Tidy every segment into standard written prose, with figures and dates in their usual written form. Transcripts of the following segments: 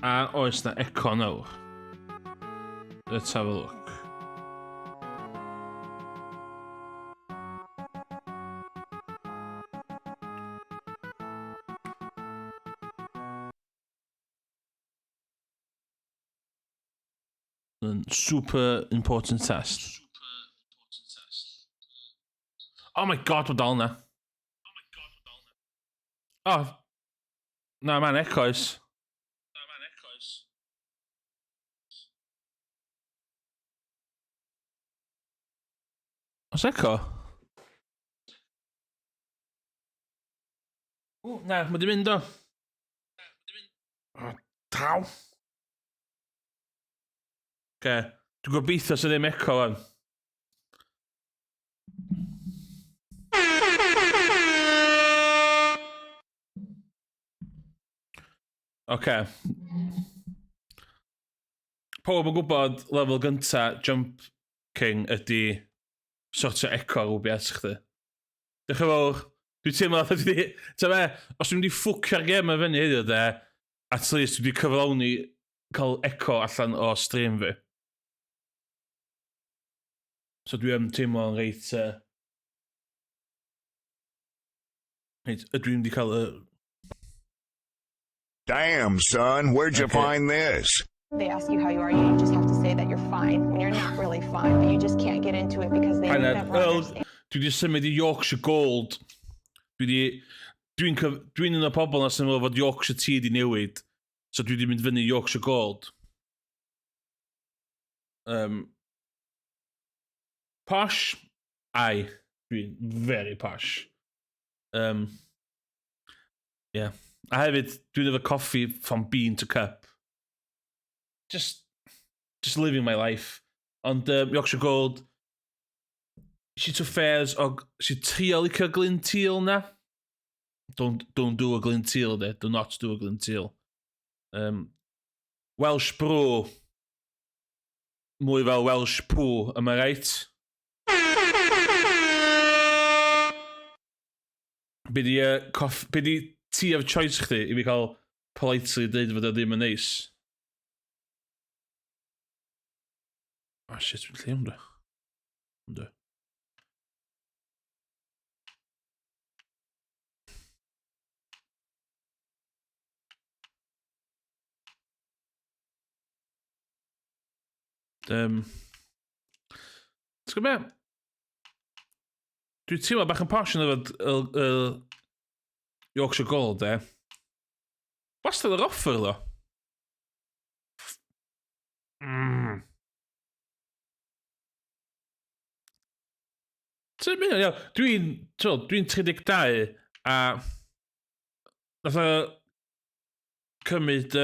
A oes na eco nawr. Let's have a look. Super important test. Oh my god, we're dal na. Oh. Na, mae'n echoes. Oes echo? Na, mae di mynd o. Taw. Dwi'n gobeithio sydd ddim echo yn. Pob yn gwybod lefel gynta Jump King ydy sort o echo rhywbeth chdi. Diolch yn fawr. Dwi'n teimlo os dwi'n wedi ffwcio'r gem y fyny heddiw de, at least dwi'n wedi cyflawni cael echo allan o stream fi. So dwi'n teimlo'n reit... Dwi'n wedi cael y... Damn, son, where'd you find this? They ask you how you are, you just have to say that you're fine when you're not really fine, but you just can't get into it because they never understand. Dwi wedi symud i Yorkshire Gold. Dwi'n un o'r pobl na symud fod Yorkshire Tea di newid. So dwi wedi mynd fyny Yorkshire Gold. Posh? Ai. Dwi'n very posh. Yeah. A hefyd, dwi'n efo coffee from bean to cup. Just living my life. Ond Yorkshire Gold, si to fairs o... Si trio licio Glyn Teal na. Don't do a Glyn Teal, de. Do not do a Glyn Teal. Welsh Brew. Mwy fel Welsh Poo, am I right? Be di tea of choice chdi i fi cael politely dweud fod o ddim yn neis? Oh shit, fi'n lle hwnna. Hwnna. T'w gwybod be? Dwi'n teimlo bach yn posh yn efo Yorkshire Gold, wastad yr offer, ddo. Dwi'n 32 a nath o cymryd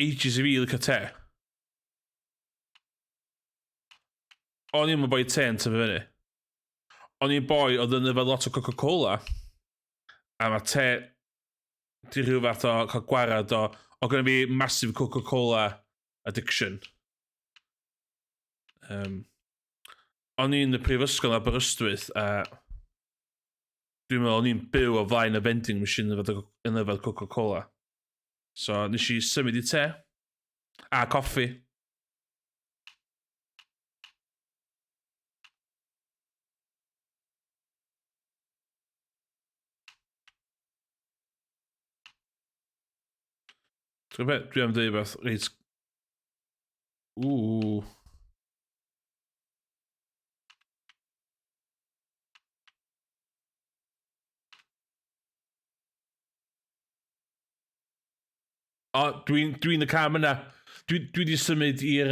ages I fi licio te. O'n i'n boi te yn tyfu fyny. O'n i'n boi oedd yn efo lot o Coca-Cola. A mae te di rhyw fath o cael gwarad o gynnu fi massive Coca-Cola addiction. O'n i'n y prifysgol Aberystwyth a dwi'n meddwl o'n i'n byw o flaen y vending machine yn yfed Coca-Cola. So nes I symud I te a coffi. Dwi'n bet, dwi am dweud beth, reit... Ww... O, dwi'n y cam yna. Dwi di symud i'r...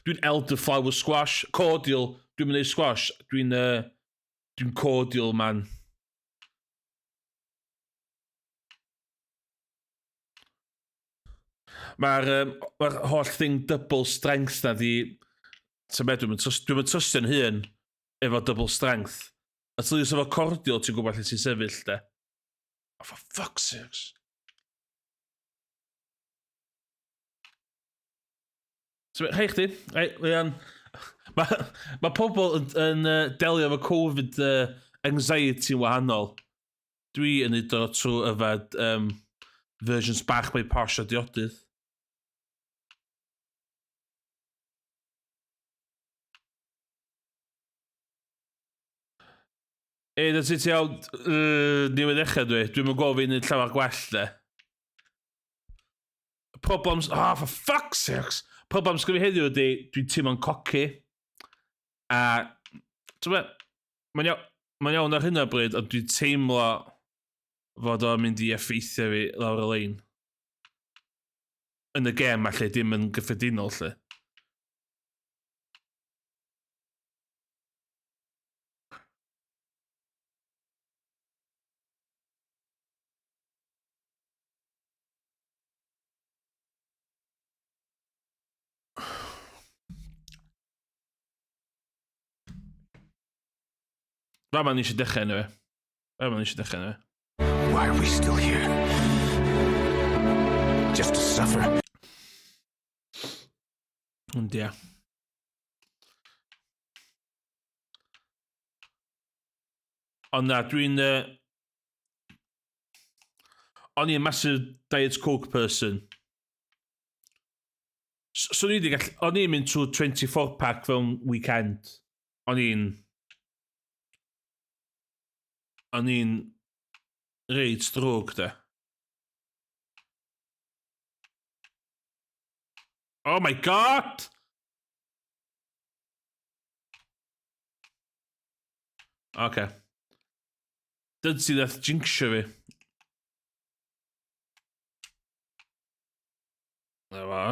Dwi'n elderflower squash. Cordial. Dwi'n mynd i squash. Dwi'n cordial, man. Mae'r holl thing double strength na di... Dwi'n mynd trystio'n hun efo double strength. At least efo cordial ti'n gwybod lle ti'n sefyll, de. Oh, for fuck's sakes. So, hei chdi, Mae pobl yn delio efo Covid anxiety yn wahanol. Dwi yn neud o trwy yfed versions bach mwy posh o diodydd. Dyna ti iawn, ni'n ddechrau dwi. Dwi'n mynd gofyn yn llawer gwell, de. Problems... for fuck's sakes! Problems gyda fi heddiw ydy, dwi'n teimlo'n coci. A... Mae'n iawn ar hyn o bryd, ond dwi'n teimlo fod o'n mynd i effeithio fi lawr y lein. Yn y gem, allu, dim yn gyffredinol, lle. Fa ma ni eisiau dechrau enw e. Why are we still here? Just to suffer. Ond ia. Ond na, dwi'n... O'n i'n massive Diet Coke person. So o'n i'n mynd trwy 24-pack fewn weekend. O'n i'n reid drwg, de. Oh my god! Okay. Dydsi ddaeth jinxio fi. Ewa.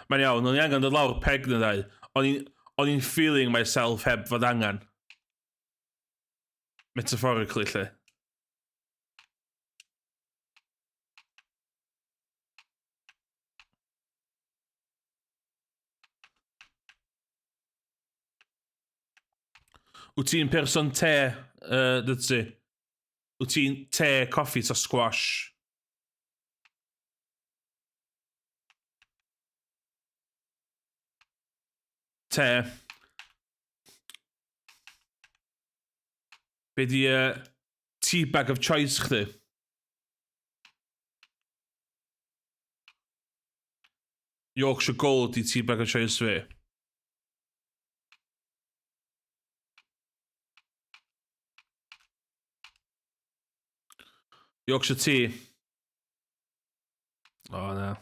Mae'n iawn, o'n i angen dod lawr peg na ddau. O'n i'n feeling myself heb fod angen. Metaphorically, lle. Wyt ti'n person te, dydsi? Wyt ti'n te, coffi, ta squash? Te. Be di tea bag of choice chdi? Yorkshire Gold di tea bag of choice fi. Yorkshire tea. Oh, na.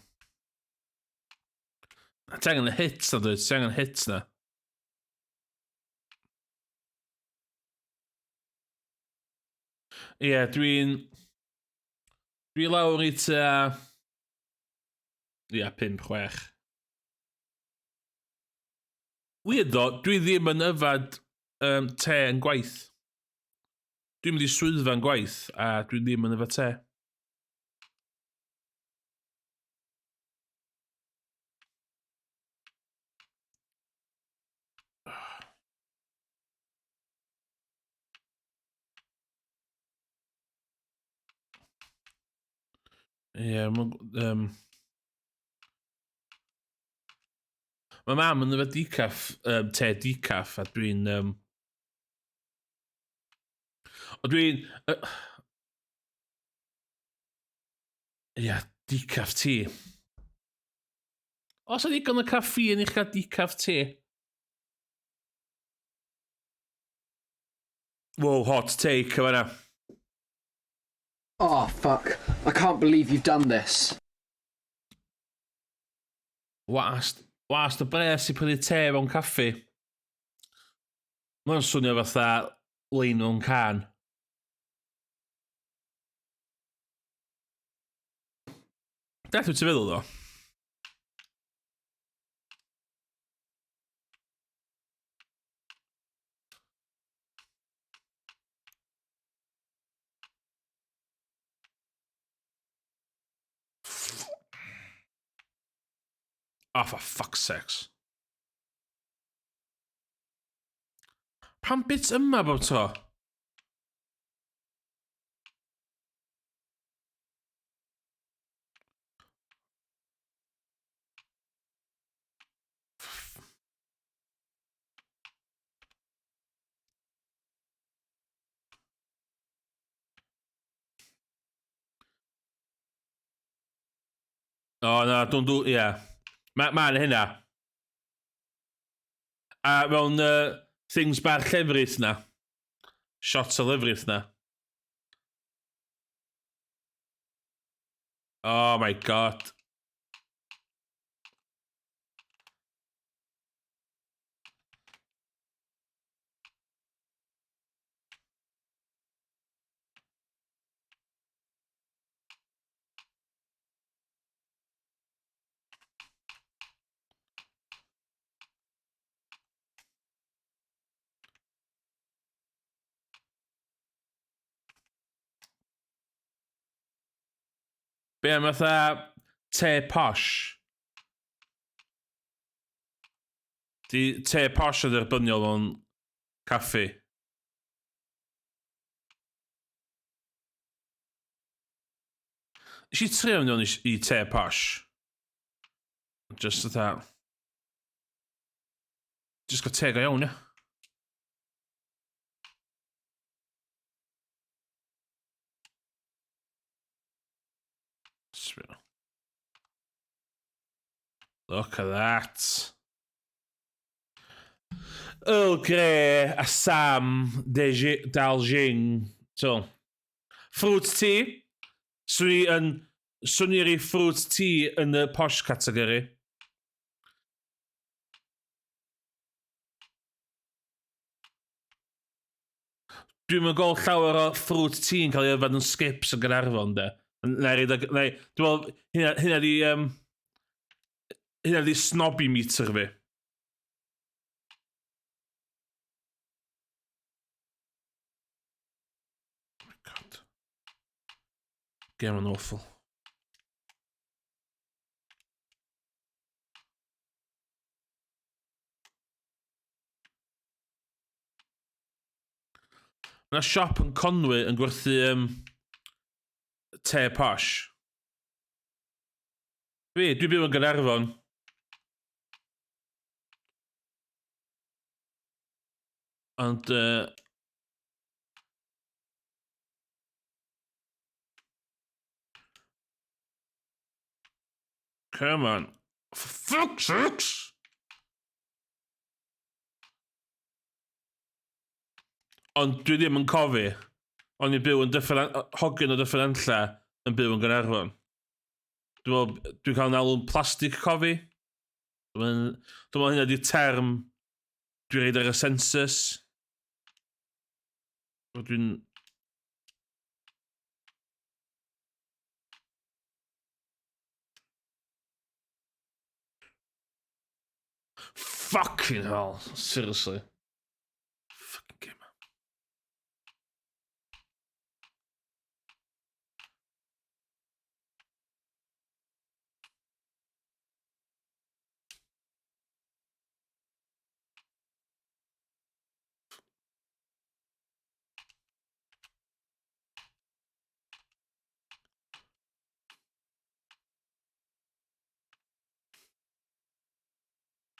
Ti angen y hits na, dwi. Ti angen hits na. Ie, dwi'n lawr i ta... Ie, 5-6. Weird ddo, dwi ddim yn yfad te yn gwaith. Dwi'n mynd i swyddfa yn gwaith, a dwi ddim yn yfad te. Ie, mae mam yn yfad decaf, te decaf, a dwi'n... O dwi'n... Ie, decaf tea. Os ydy gan y caffi yn eich cael decaf tea? Whoa, hot take, yma na. Oh, fuck. I can't believe you've done this. Wast y bres i prynu te mewn caffi. Mae'n swnio fatha lein o'n can. Beth wyt ti'n feddwl, ddo? Oh, for fuck's sakes. Pam bits yma bob to? O, na, don't do... Ie. Mae'n hynna. A mewn things bach llefrith na. Shots o lefrith na. Oh my god. Be am fatha te posh? Di te posh yn dderbyniol o'n caffi. Is i trio mewn i te posh? Just fatha... Just got teg o iawn, ia? Look at that. Earl Grey a Sam Daljing. So, fruit tea. Swn i fruit tea yn y posh category. Dwi'n mynd gol llawer o fruit tea yn cael ei yfad yn skips yn Gaernarfon, de. Dwi'n meddwl, hynna di snobby meter fi. Oh my god. Game yn awful. Mae siop yn Conwy yn gwerthu te posh. Dwi'n byw yn Gaernarfon. Ond... Come on. For fuck's sakes! Ond dwi ddim yn cofi. Ond i'n byw yn hogyn o differenlla yn byw yn Gaernarfon. Dwi'n cael yn alw'n plastic cofi. Dwi'n meddwl hynna di term dwi'n reid ar y census. Dwi'n... Fucking hell. Seriously. Fucking game.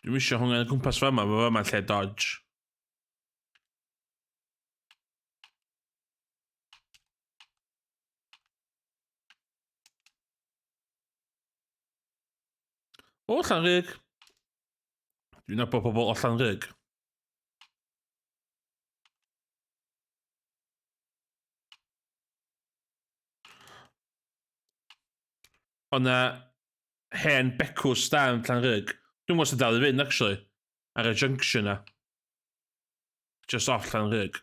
Dwi'n eisiau hwnna yn y gwmpas fa yma'n lle dodge. O, Llanrug. Dwi'n nabod pobl o Llanrug. Ond hen becws da yn Llanrug. Dwi'n gwybod sy'n dal i fynd, actually. Ar y junction na. Just off Llanrug.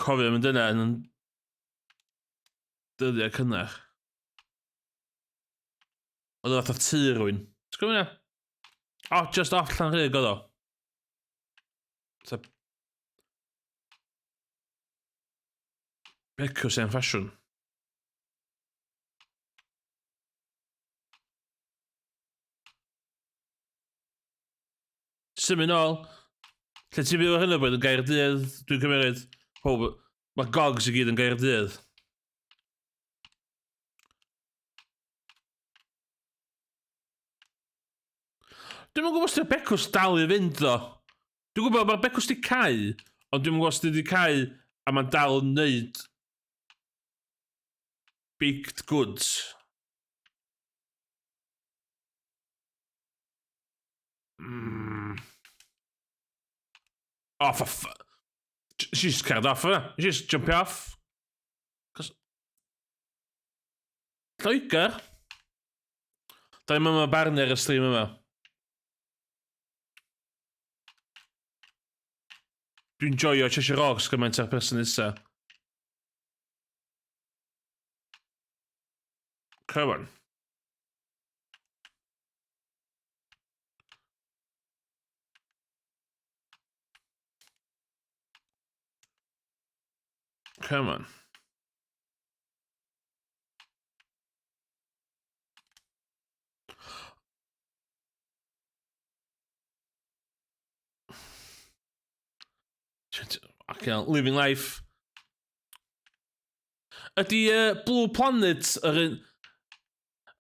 Cofio mynd yna yn dyddiau cynnach. Oedd o fath o tŷ rwy'n. T'w gwybod yna? O, just off Llanrug oedd o. Becws yn ffasiwn. Symud nôl. Lle ti'n byw ar hyn o bryd yn Gaerdydd, dwi'n cymryd. Mae gogs i gyd yn Gaerdydd. Dwi'n gwybod os ydy'r becws dal i fynd, ddo. Dwi'n gwybod mae'r becws di cau, ond dwi'n gwybod os ydy di cau a mae'n dal yn neud baked goods. Oh, she's scared off, huh? She's jumping off. Lloegr? Da ni'n mynd barn ar y stream yma. Dwi'n joio Cheshire Rocks gymaint ar person nesa. Come on. Come on. Living life. Ydy Blue Planet yr un...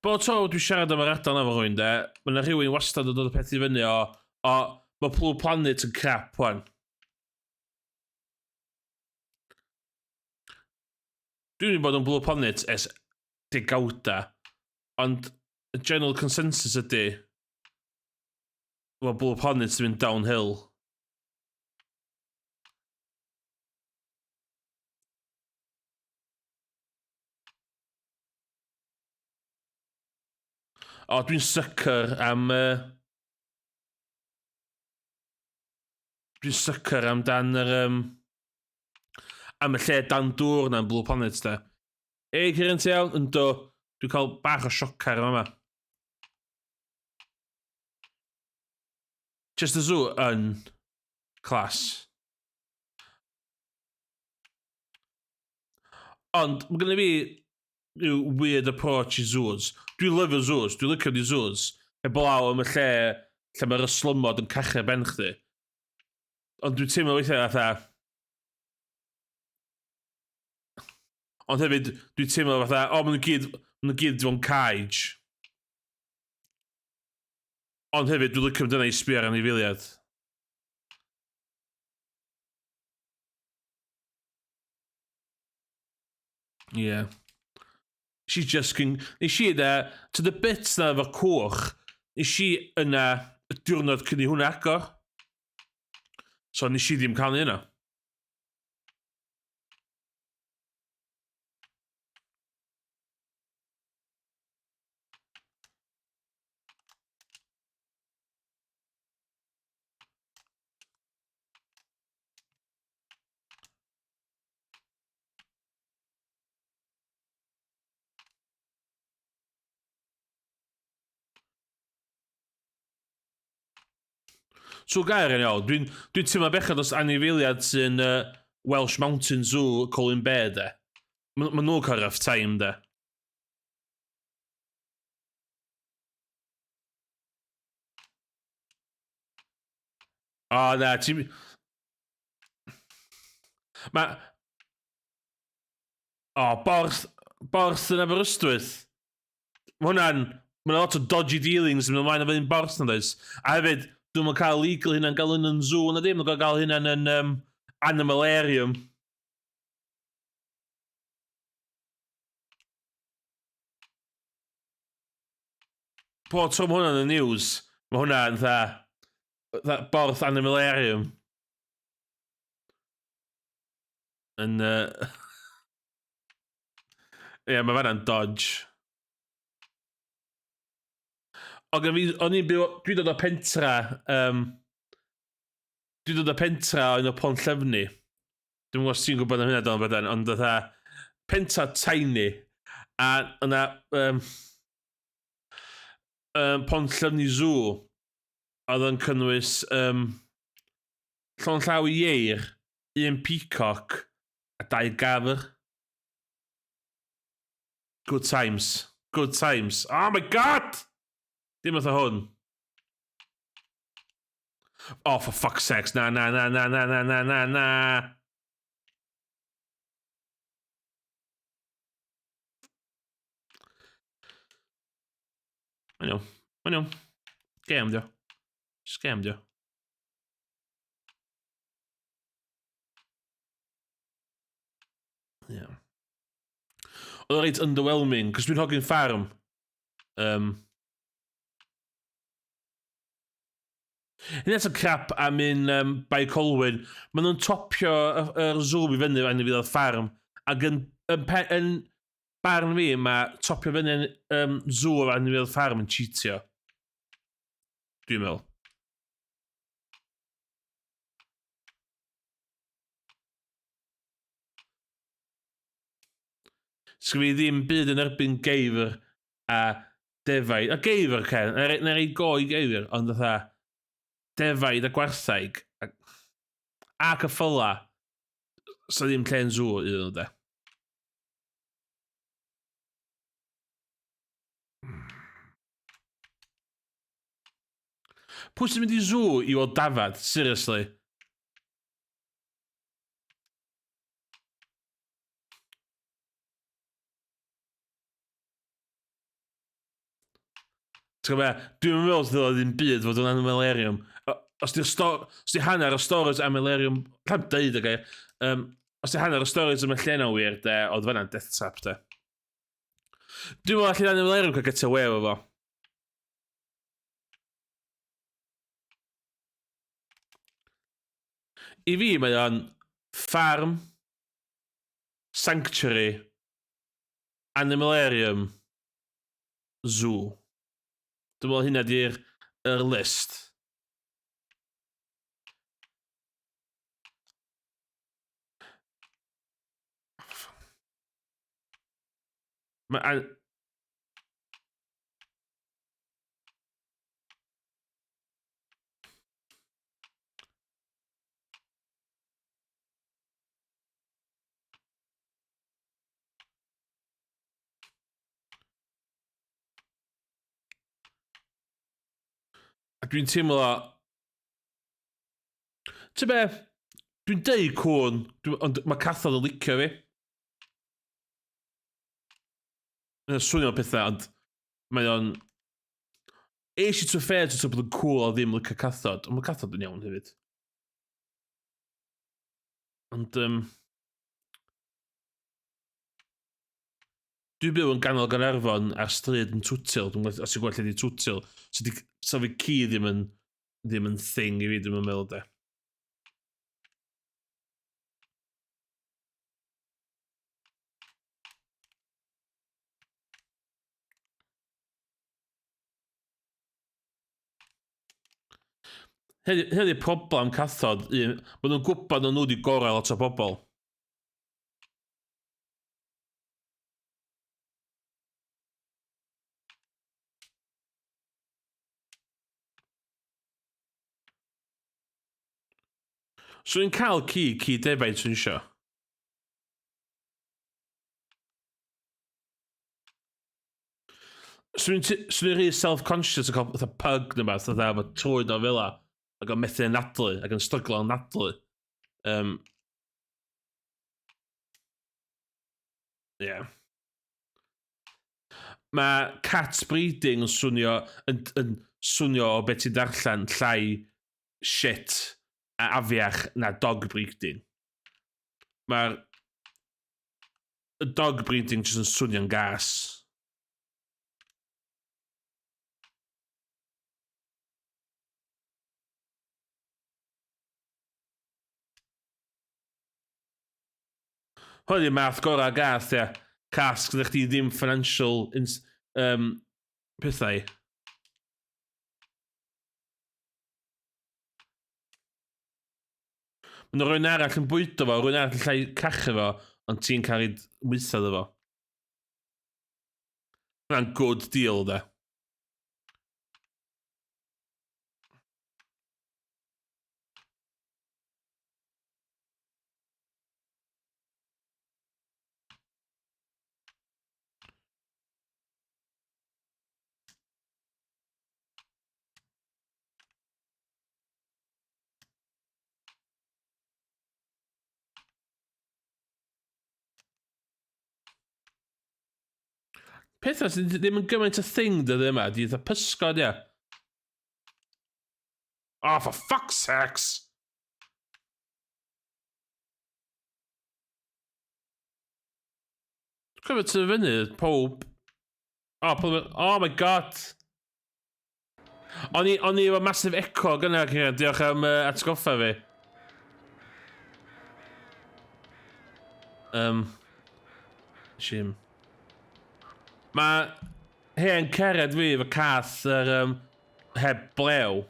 Bod tro dwi'n siarad am yr adran efo rhywun de, mae yna rhywun wastad yn dod y peth i fyny o mae Blue Planet yn crap wan. Dwi'n bod yn Blue Planet ers degawda, ond y general consensus ydy mae Blue Planet yn mynd downhill. O, dwi'n sucker am... Dwi'n sucker am dan yr... am y lle dan dŵr na'n Blue Planet, da. Cyrin ti iawn? Ynddo. Dwi'n cael bach o siocar yma. Just a Zoo yn class. Ond, mae gynnu fi ryw weird approach i zoos. Dwi'n lyfio zoos, dwi'n licio di zoos. Heblaw am y lle mae'r ystlymod yn cachu ben chdi. Ond dwi'n teimlo weithiau fatha... Ond hefyd, dwi'n teimlo fatha, maen nhw gyd fo'n cage. Ond hefyd, dwi'n licio dyna i sbio ar anifeiliad. Yeah. She's just... Nes i yna, to the bits na efo cwch, nes i yna y diwrnod cyn i hwnna agor. So nes i ddim cael ni yna. So gair yn iawn, dwi'n teimlo bechod os anifeiliad sy'n Welsh Mountain Zoo Colin Bay, de. Mae nhw'n cael rough time, de. O, na, ti... Mae... O, borth yn Aberystwyth. Mae hwnna'n... Mae lot o dodgy dealings yn ymlaen efo un borth na does. A hefyd, dwi'n mynd cael legal hynna'n gael hynna'n zoo na ddim. Dwi'n cael hynna'n yn animalarium. Po tro mae hwnna'n y news. Mae hwnna'n dda borth animalarium. Yn... Ie, mae fanna'n dodge. Dwi'n dod o pentra, dwi'n dod o pentra yn y Pont Llefni. Dwi'n gwybod os ti'n gwybod am hynna don bydden, ond dda pentra tiny. A yna Pont Llefni Zoo oedd yn cynnwys llon llaw i ieir, un peacock a 2 gafr. Good times. Good times. Oh my god! Dim oedd hwn. Oh, for fuck's sakes. Na. I know. Scammed you. Yeah. Oedd reit underwhelming, cos dwi'n hogyn ffarm. Hynny'n y crap am un bai Colwyn. Maen nhw'n topio yr zoom i fyny fan i fydd o'r ffarm. Ac yn barn fi, mae topio fyny zoom fan i fydd o'r ffarm yn cheatio. Dwi'n meddwl. Sgwy fi ddim byd yn erbyn geifr a defaid. A geifr, Ken, na rei go i geifr, ond fatha defaid a gwarthaig a cyffyla, so ddim lle'n sŵ iddyn nhw, de. Pwy sy'n mynd i sŵ i weld dafad, seriously? Dwi'n meddwl sydd oedd ddim byd fod yn animalarium. Os di hanner o stories animalarium, rhaid deud y gair, os di hanner o stories yma lle na wir, de, oedd fanna'n death trap, de. Dwi'n meddwl allan animalarium cael get away efo fo. I fi, mae o'n farm, sanctuary, animalarium, zoo. Dwi'n meddwl hynna di'r list. A dwi'n teimlo... Ti'n be? Dwi'n deud cwn, ond mae cathod yn licio fi. Mae'n swnio pethau, ond mae o'n... Eisiau to fair to bod yn cool o ddim licio cathod, ond mae cathod yn iawn hefyd. Ond... Dwi'n byw yn ganol Gaernarfon ar stryd yn Twtil, dwi'n gwybod os yw'n gweld lle di Twtil, so fi ci ddim yn thing i fi, ddim yn meddwl, de. Hynny problem cathod, maen nhw'n gwybod nhw wedi gorau lot o bobl. So ni'n cael ci defaid sy'n isio. So ni'n rhi self-conscious o cael fatha pug neu beth, fatha efo trwyd o fila, ac o'n methu yn nadlu, ac yn stryglo yn nadlu. Yeah. Mae cat breeding yn swnio o beth ti'n darllen llai shit a afiach na dog breeding. Mae'r dog breeding jyst yn swnio'n gas. Hwn i'r math gorau gath, ia. Cas, gyda chdi ddim financial pethau. Mae rhywun arall yn bwydo fo, rhywun arall yn llai cachu fo, ond ti'n cael ei wythod efo. Mae'n good deal, de. Pethau sydd ddim yn gymaint o thing dydw yma, di eitha pysgod, ia. Oh, for fuck's sakes! Cymryd ty fyny, pob. Oh my god. O'n i efo massive echo gyna, diolch am atgoffa fi. Sim. Mae hen cered fi efo cath heb blew.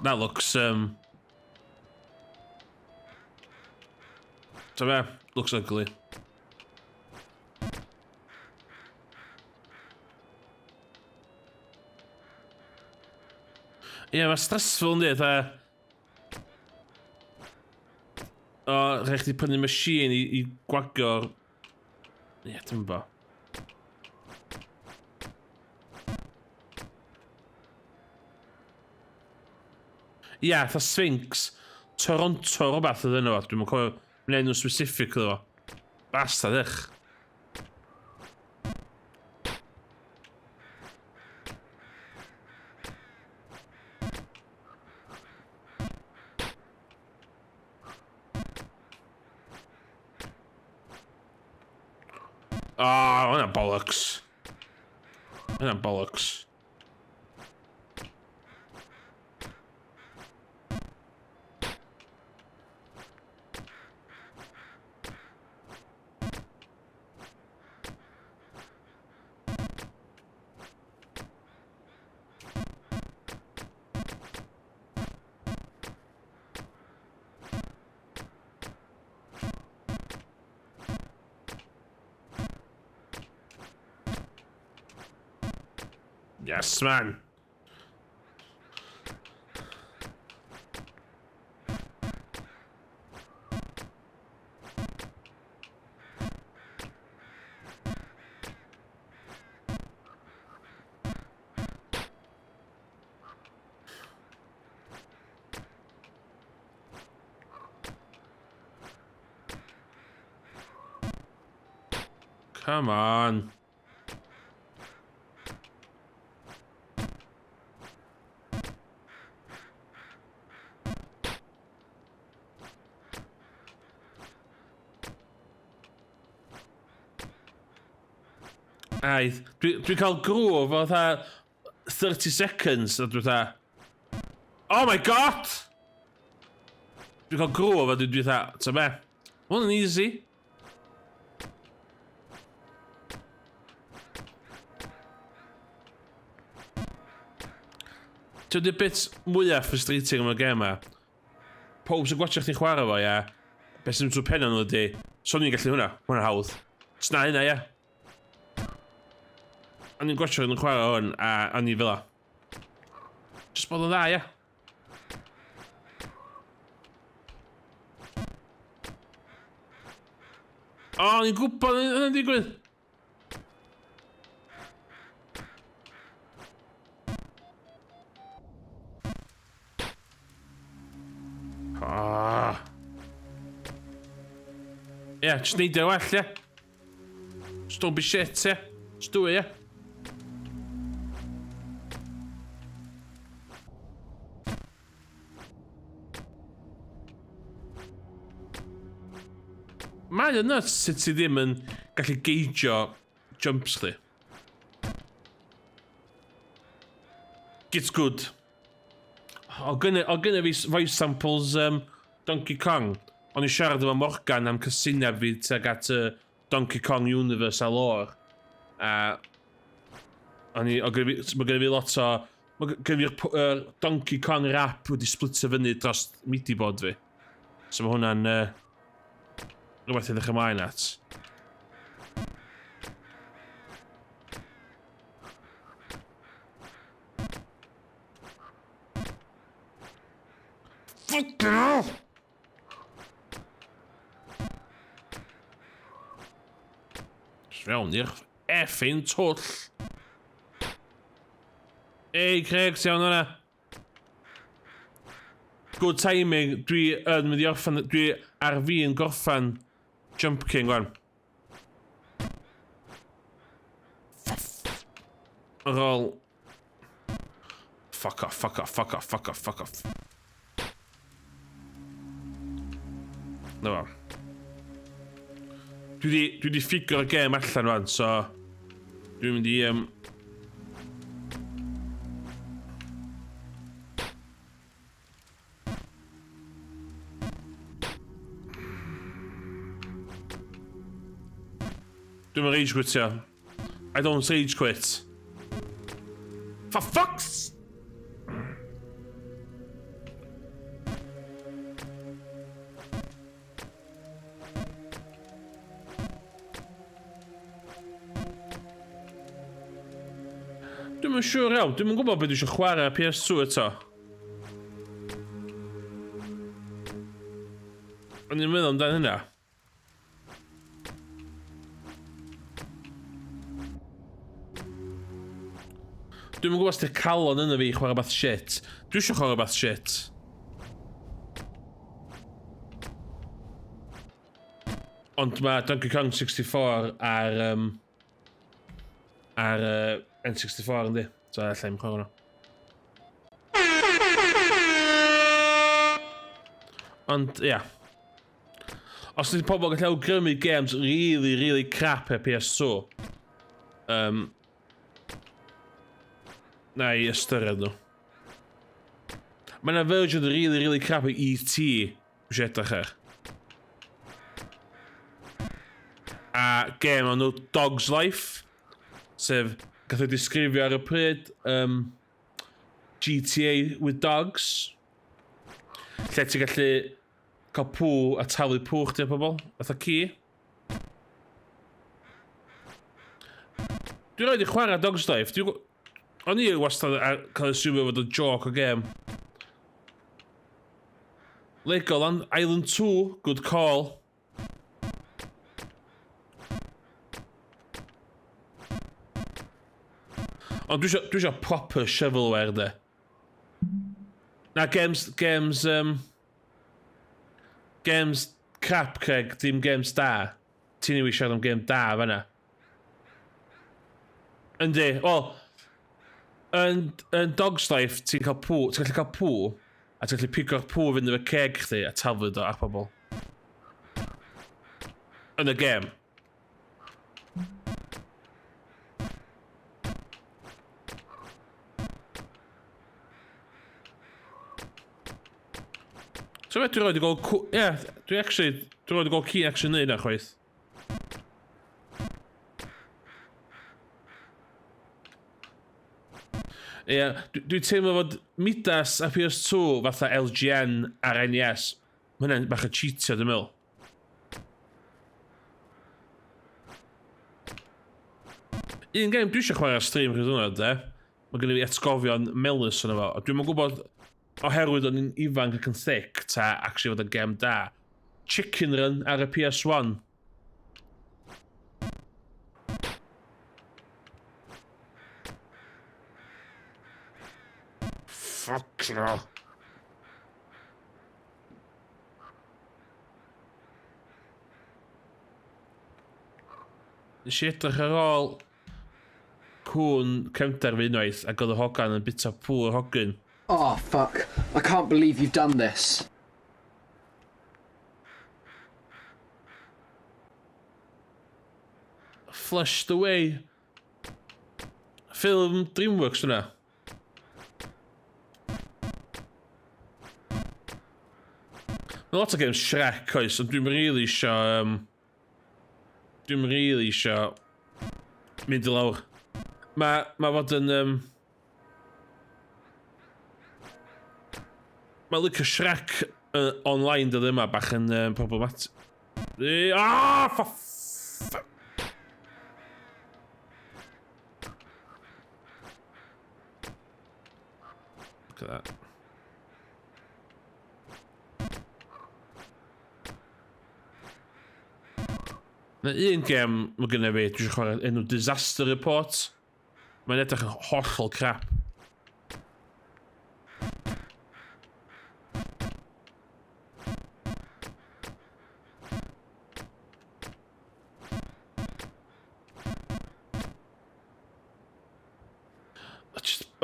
That looks looks ugly. Mae stressful yndi, rhaid chdi prynu machine i gwagio'r... Dim bo. Tha Sphinx Toronto rhywbeth oedd yno fo. Dwi'n mwyn cofio mynd enw specific oedd o. Basta ddech. Hwnna bollocks. Hwnna bollocks. Yes, man. Come on. Dwi'n cael grŵp o 30 seconds a dwi'n oh my god! Dwi'n cael grŵp a dwi'n ta be? Hwn yn easy. Ti'n dweud bit mwyaf frustrating am y gêm ma. Pob sy'n gwachio chdi'n chwarae fo, beth sy'n trwy pen nhw ydi, so ni'n gallu hwnna, hwnna'n hawdd. Sna hynna, O'n i'n gwachio yn chwarae hwn, a o'n i fel o. Just bod yn dda, o'n i'n gwybod yn digwydd. Just neidio well, Just don't be shit, Just do it, Mae'n nuts sut ti ddim yn gallu geidio jumps chdi. It's good. O gynna fi voice samples Donkey Kong. O'n i siarad efo Morgan am cysineb fi tuag at Donkey Kong Universe a lore. Mae gen fi lot o... Mae gen fi'r Donkey Kong rap wedi splitio fyny dros midi bod fi. So mae hwnna'n... rhywbeth i ddechrau ymlaen at. Fucking hell! Fewn i'r effin twll. Ei, Craig, ti iawn hwnna? Good timing, dwi yn mynd i orffan, dwi ar fi yn gorffan Jump King, wan. Ar ôl... Fuck off, fuck off, fuck off, fuck off, fuck off. Na fo. Dwi di ffigur y gêm allan rwan, so... Dwi'n mynd i... Dwi'n rage quitio. I don't rage quit. For fuck's... Dwi'n siŵr iawn, dwi'n gwybod beth dwi eisiau chwarae PS2 eto. Ond i'n meddwl amdano hynna. Dwi'n gwybod os di'r calon yna fi i chwarae bath shit. Dwi eisiau chwarae bath shit. Ond mae Donkey Kong 64 ar N64 yndi. So allai i'm chwarae hwnna. Ond, ia. Os ydy pobl gallu awgrymu games really crap e PS2, na i ystyried nhw. Mae yna version really crap o E.T. Wys edrych ar. A game o'n nhw Dog's Life, sef, gath o'i disgrifio ar y pryd, GTA with dogs. Lle ti'n gallu cael pŵ a talu pŵ chdi o pobl, fatha ci. Dwi'n rhaid i chwarae Dog's Life. O'n i wastad cael ei sŵmio fod y joke o game. Legoland Island 2, good call. Ond dwi isio proper shovelware de. Na games crap, Craig, dim games da. Ti'n ei siarad am game da fanna. Yndi, wel, yn Dog's Life ti'n gallu cael pŵ, a ti'n gallu pigo'r pŵ fynd efo ceg chdi a taflud o ar pobl. Yn y game. So fe, dwi'n rhaid i gael... Ie, dwi'n rhaid i gael ci actually neud na chwaith. Ie, dwi'n teimlo fod Midas a PS2 fatha LGN ar NES. Mae hynny'n bach o cheatio, dwi'n meddwl. Un game dwi eisiau chwarae stream rhywbeth hwnna, de. Mae gen i fi atgofion melys yna fo. Dwi'n yn gwybod oherwydd o'n i'n ifanc ac yn thick ta actually fod y game da. Chicken Run ar y PS1. Fuck no. Nes i edrych ar ôl cwn cefnder fi unwaith ac oedd y hogan yn bita pŵr hogyn. Oh, fuck. I can't believe you've done this. Flushed away. Ffilm DreamWorks hwnna. Mae lot o games Shrek oes, ond dwi'n really isio... Dwi'n really isio mynd i lawr. Mae fod yn... Mae licio Shrek online dod yma bach yn problematic. For fuck! Look at that. Na un gem mae gynna fi, dwi eisiau chwarae enw Disaster Report. Mae'n edrych yn hollol crap.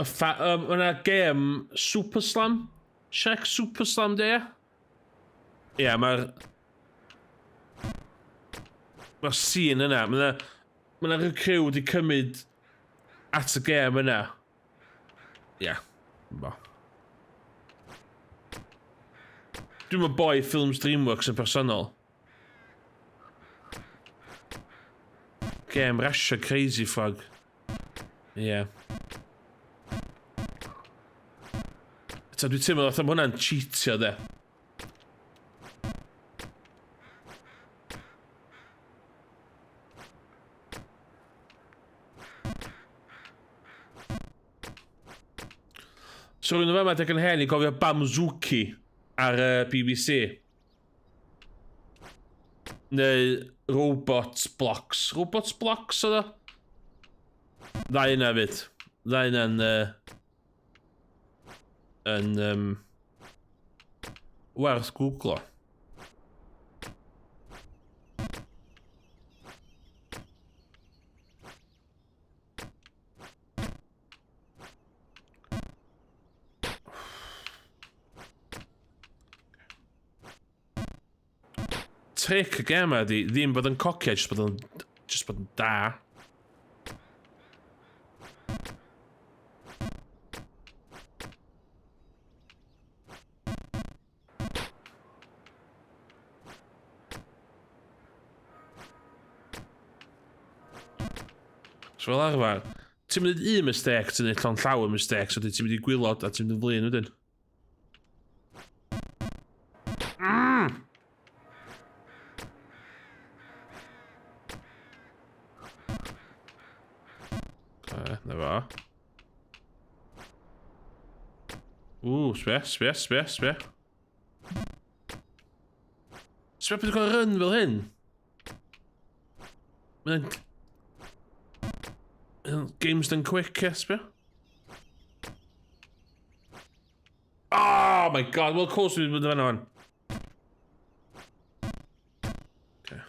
Mae'n gem Super Slam. Shrek Super Slam de. Ie, mae'r... Mae'r scene yna. Mae yna crew wedi cymryd at y gem yna. Ie. Bo. Dwi'n meddwl boi ffilms DreamWorks yn personol. Game Rasha Crazy Frog. Ie. Eto, dwi'n teimlo fatha ma' hwnna'n cheatio, de. So rwy'n yma deg yn hen i gofio Bamzooki ar BBC. Neu Robots Blocks. Robots Blocks oedd o? Ddau yna fyd. Ddau yna'n... werth googlo. Trick y gem ydi ddim bod yn cocio, just bod yn da. So fel arfer, ti'n mynd un mistake, ti'n neud llon llawer mistake, so ti'n mynd i gwylod a ti'n mynd yn flin wedyn. Na fo. Sbia. Sbia beth yw'n cael run fel hyn. Mae'n... Games done quick, sbia. Oh my god, well of course we'd have done one. Okay.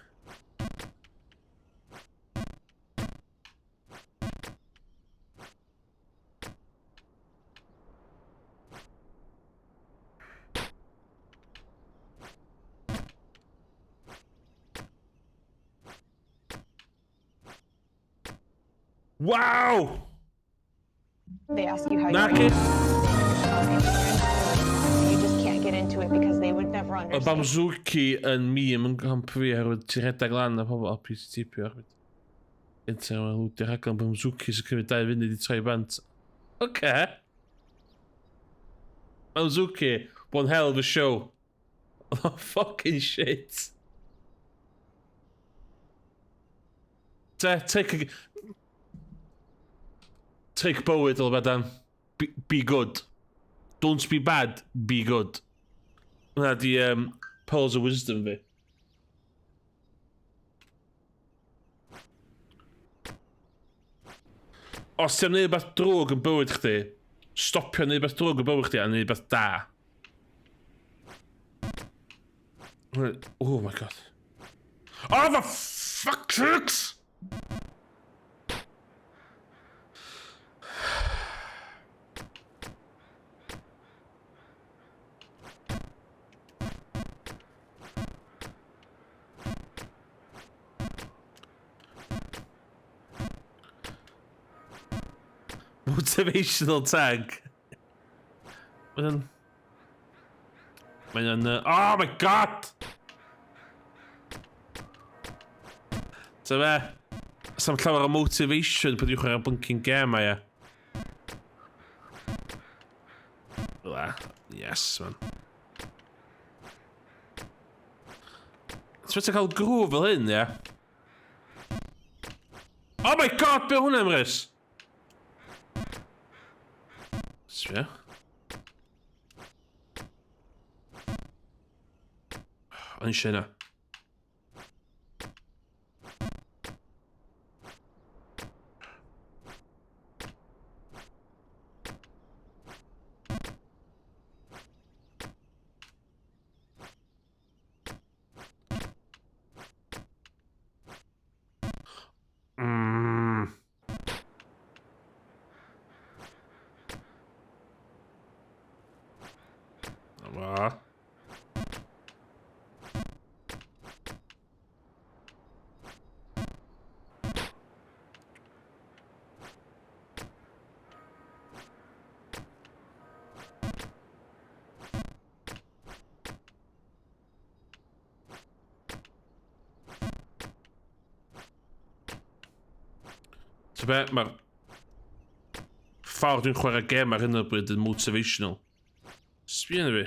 Wow! They ask you how Knock you it. You just can't get into it because they would never O understand. Bamzooki yn meme yn camp fi oherwydd ti'n rhedeg lan a pobl PCTP oherwydd. Gynta yma lwyd i'r rhaglen Bamzooki sy'n cymryd 2 funud i troi bant. Oce. Bamzooki, one hell of a show. Oh, fucking shit. Take bywyd o fadan. Be good. Don't be bad, be good. Hwna di pearls of wisdom fi. Os ti'n neud beth drwg yn bywyd chdi, stopio neud beth drwg yn bywyd chdi a neud beth da. Oh my god. Oh, for fuck's sakes! Motivational tag. Mae'n... oh my god! So fe, sam llawer o motivation pan yw'ch ar y blinking game a ia. Yes, man. Ti'n cael grŵ fel hyn, ia? Oh my god, be hwnna ymrys? Sbia. O'n eisiau yna. Tybed, mae'r ffordd dwi'n chwarae gem ar hyn o'r bryd yn motivational. Sbio na fi.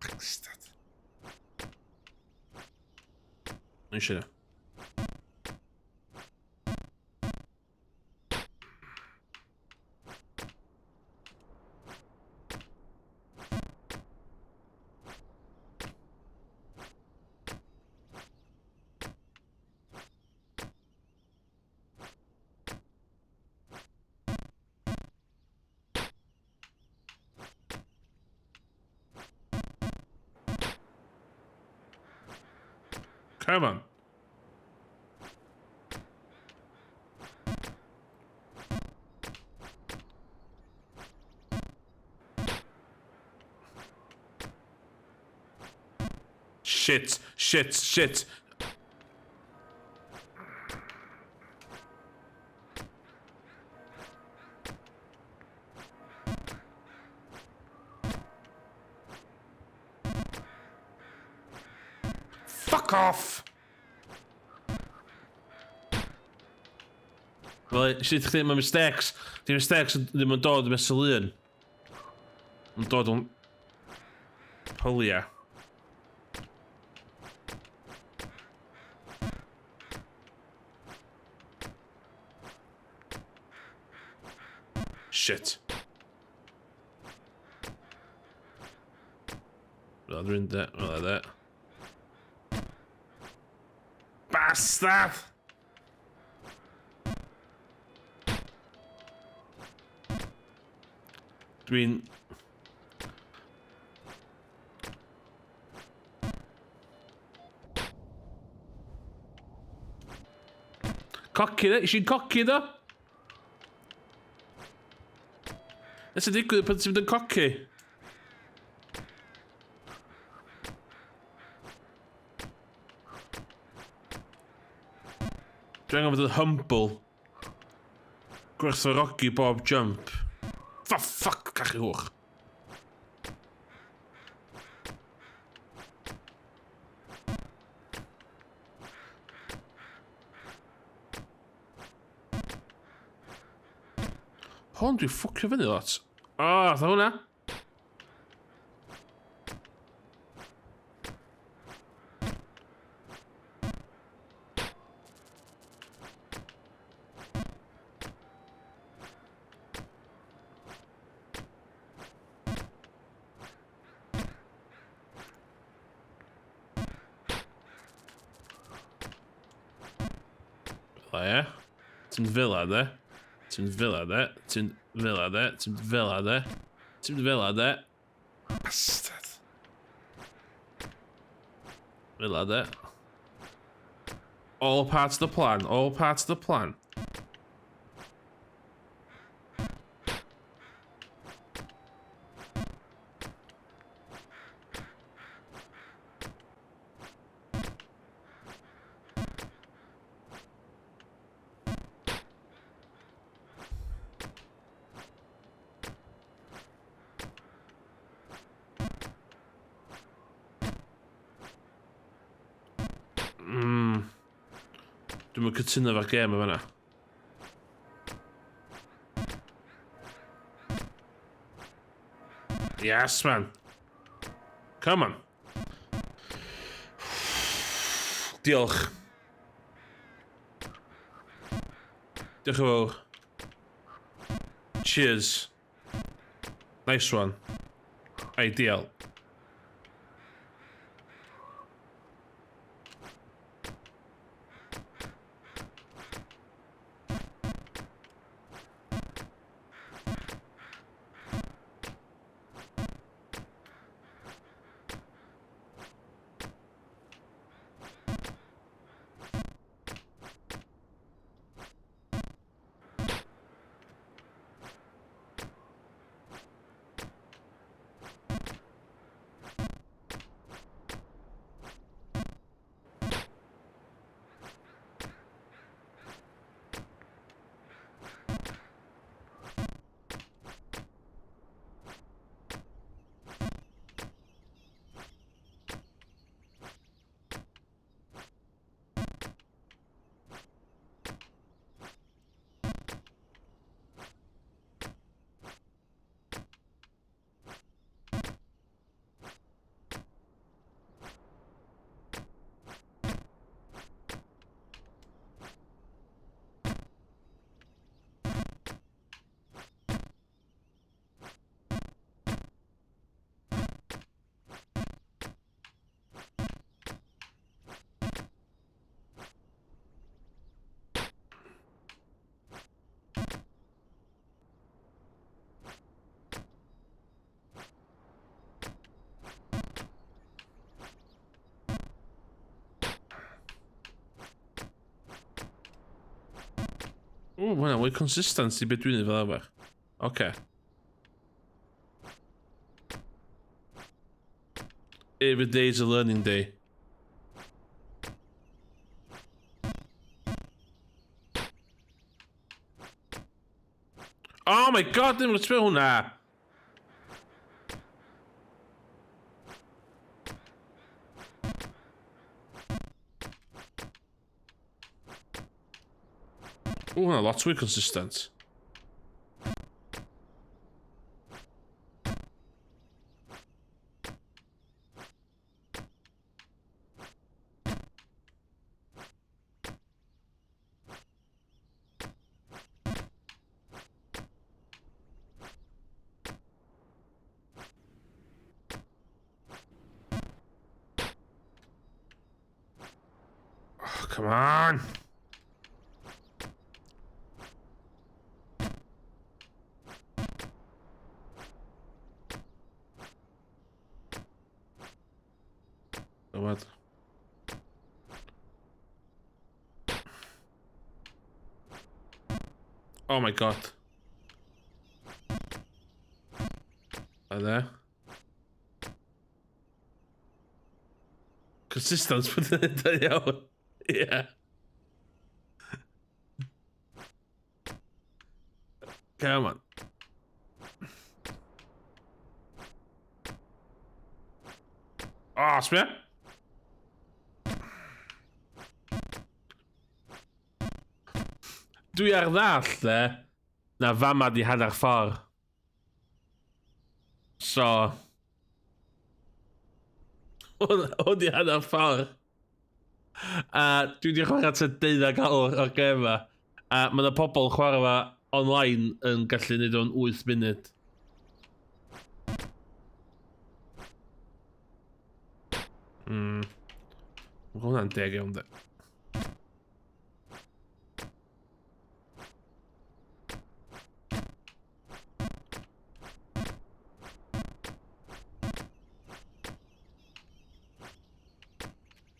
Bastard. Yn eisiau. Come on. Shit, shit, shit. Fuck off! Wel, sydd chdi, mae mistakes. Di mistakes ddim yn dod yn mesel un. Yn dod yn polia. Shit. Wel, dwi'n de, wel, de. Bastard! Dwi'n... Coci da? Isi'n coci da? Nes y digwydd pan ti'n mynd yn coci? Dwi'n angen fod yn humble. Gwerthfawrogi bob jump. Fuck, cachu hwch. Hwn dwi'n ffwcio fyny lot. O, atho hwnna. Fel ie. Ti'n fila de. Ti'n fila de. Ti'n fila de. Ti'n fila de. Ti'n fila de. Bastard. Fila de. All parts of the plan. All parts of the plan. Dwi'n mynd cytuno fo'r gêm o fanna. Yes, man. Come on. Diolch. Diolch yn fawr. Cheers. Nice one. Ideal. O, hwnna, mwy consistency beth dwi'n ei fel arfer. Oce. Every day is a learning day. Oh my god, ddim yn sbio hwnna! O, hwnna lot fwy consistent. Oh, come on! What? Oh my god. Are there? Consistent with the yeah. Come on. Oh, smear. Dwi ar ddall, le, na fama di hanner ffordd. So... Hwn di hanner ffordd. Dwi di chwarae ta 12 awr o'r gem ma. A mae yna pobl chwarae fa online yn gallu neud o'n 8 munud. Mae hwnna'n deg iawn, de.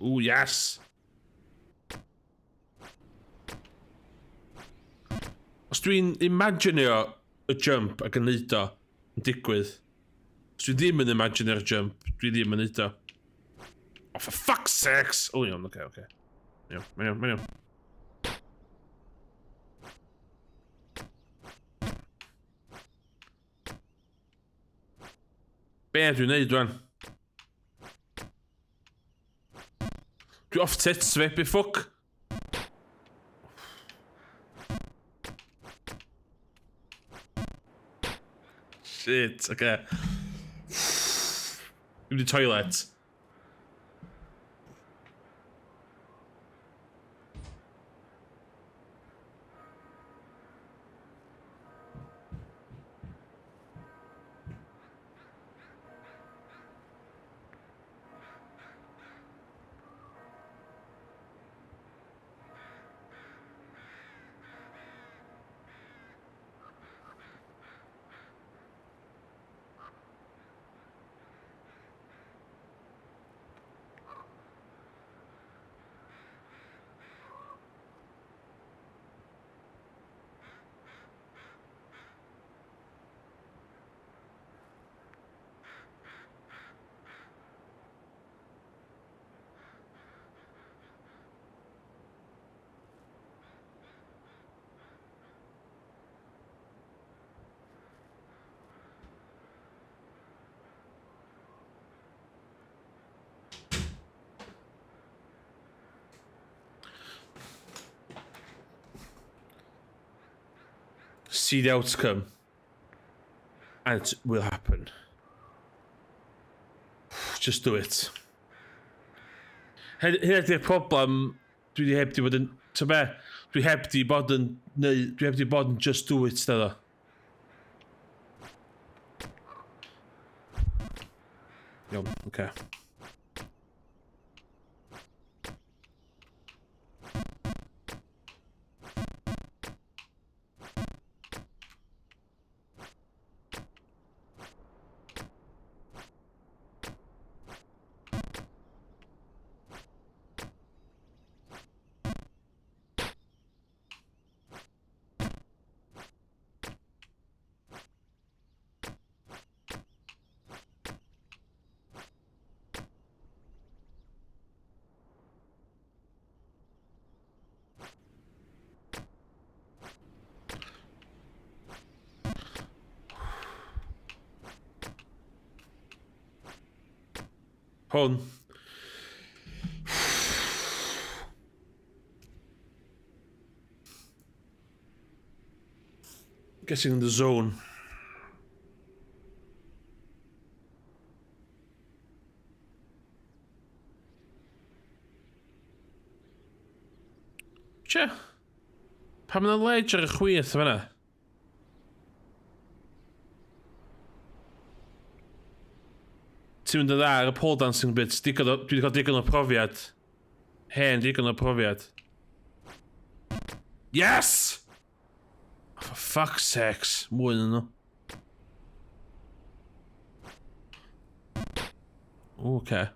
Ooh, yes! Os dwi'n imaginio y jump ac yn neud o yn digwydd, os dwi ddim yn imaginio'r jump, dwi ddim yn neud o. Oh, for fuck's sakes! O, iawn, oce. Mae'n iawn. Be dwi'n neud rwan? Dwi off tits fi, be fuck? Shit, oce. Dwi'n mynd i toilet. See the outcome, and it will happen. Just do it. Hynny ydy'r problem, dwi di heb di bod yn... Ta be? Dwi heb di bod yn just do it, da. Iawn, oce. Hwn. Getting in the zone. Tja. Pam yna ledge ar y chwith fanna? Ti'n mynd yn dda ar y pole dancing bits. Dwi wedi cael digon o profiad. Hen digon o profiad. Yes! Oh, for fuck's sakes. Mwy yn nhw. Oce.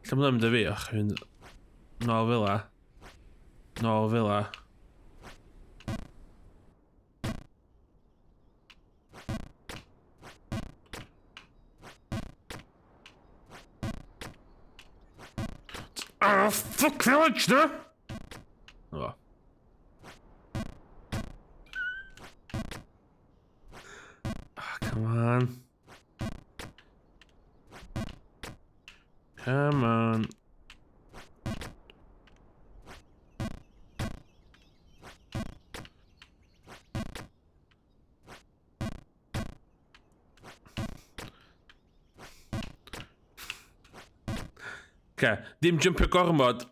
Lle mae'n mynd â fi? Och, mynd... Nôl fila. Nôl fila. Oh, fuck village, no? Oh. Oh, come on. Come on. Okay, dim jumpio gormod.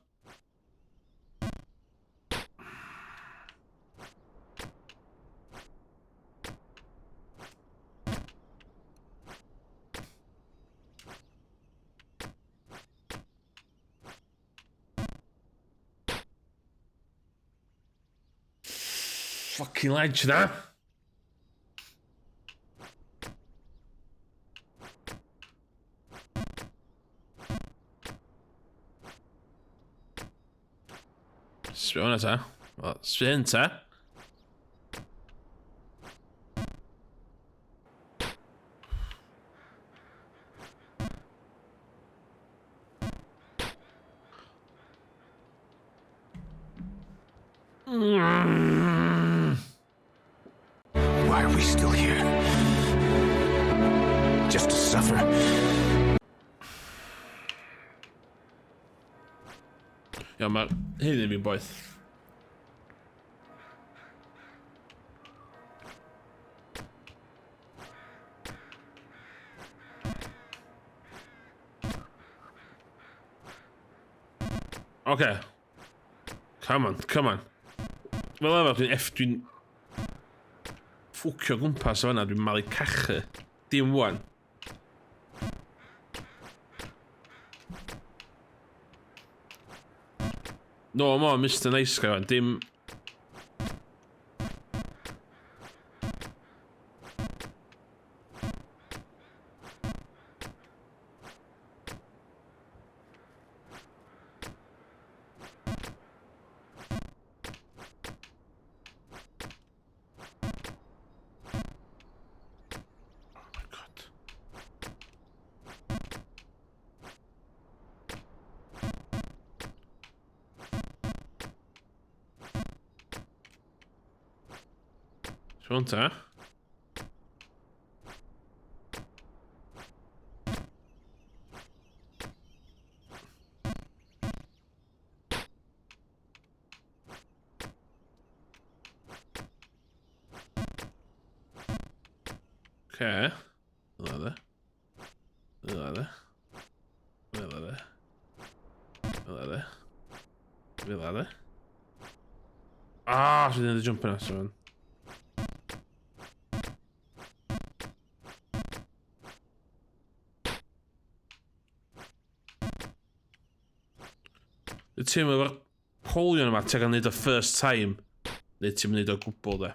Fucking ledge na. Sbio ta. Wel, sbio ta. Why are we still here? Just to suffer? Ja, maar hyn i fi boeth. Okay. Come on, come on. Fel efo, dwi'n ffwcio gwmpas o fanna, dwi'n malu cachu. Dim wan. No, mo, Mr Nice Guy wan, dim... Siôn ta. Okay. Fel yna. Ah, dwi ddim wedi jump yna, so fan. Y tîm efo'r polion yma teg yn neud o first time, neu ti'n neud o gwbl, de.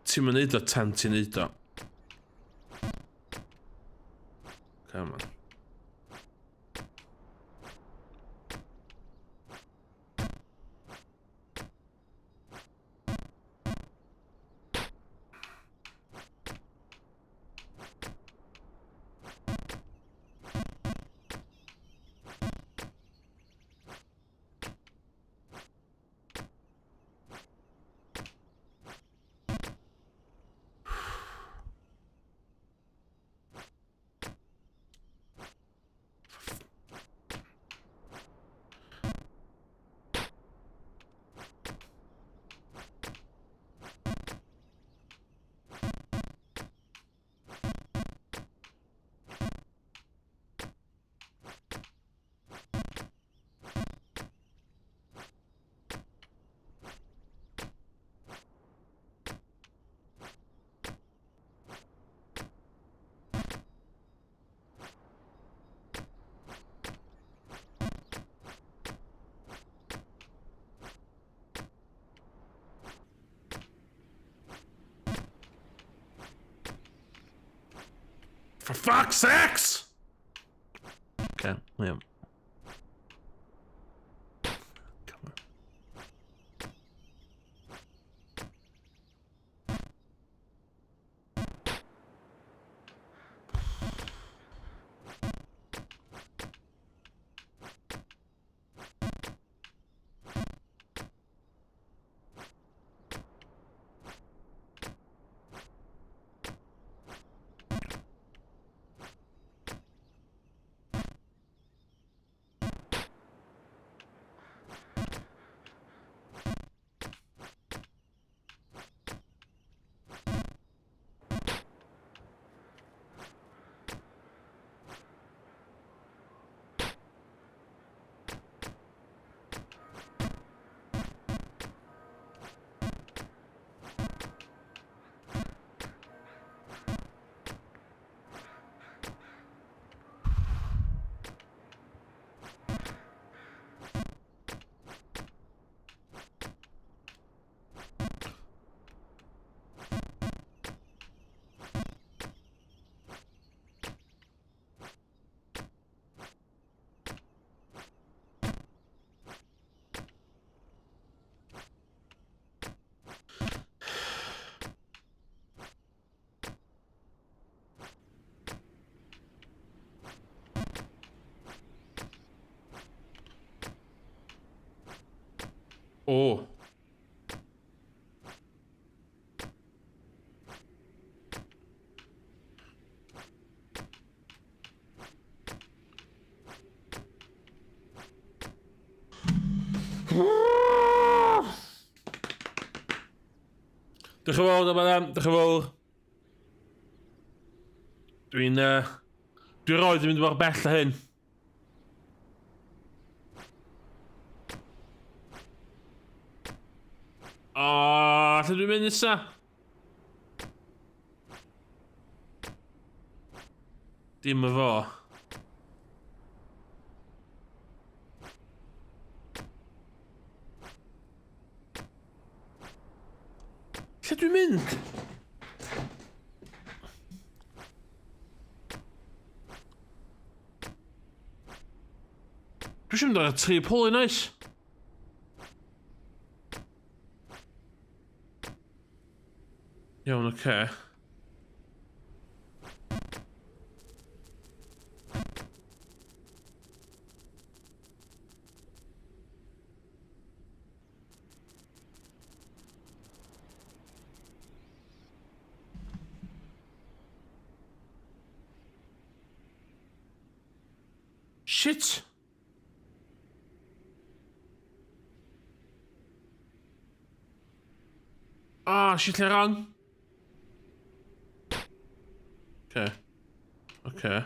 Ti'n neud o tan ti'n neud o. Come on. For fuck's sakes! Okay, yeah. Come on. Oh. De gewoon. Dwi'n roed yn mynd mor bell â hyn. O, lle dwi'n mynd nesa? Dim y fo. Lle dwi'n mynd? Dwi eisiau mynd ar y tri poli nice. Iawn, oce. Shit! Ah, shit lle ran. Okay. Okay.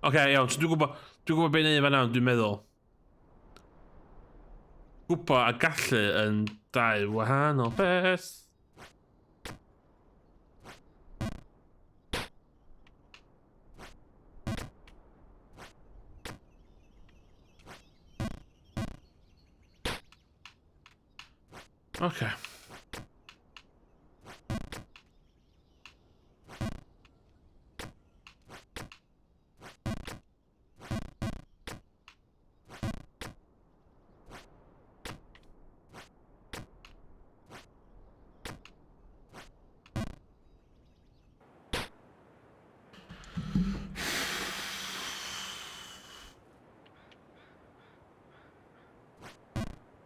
Okay, iawn, so dwi'n gwybod be'n ei fan nawn, dwi'n meddwl. Gwybod a gallu yn dau wahanol beth. Okay.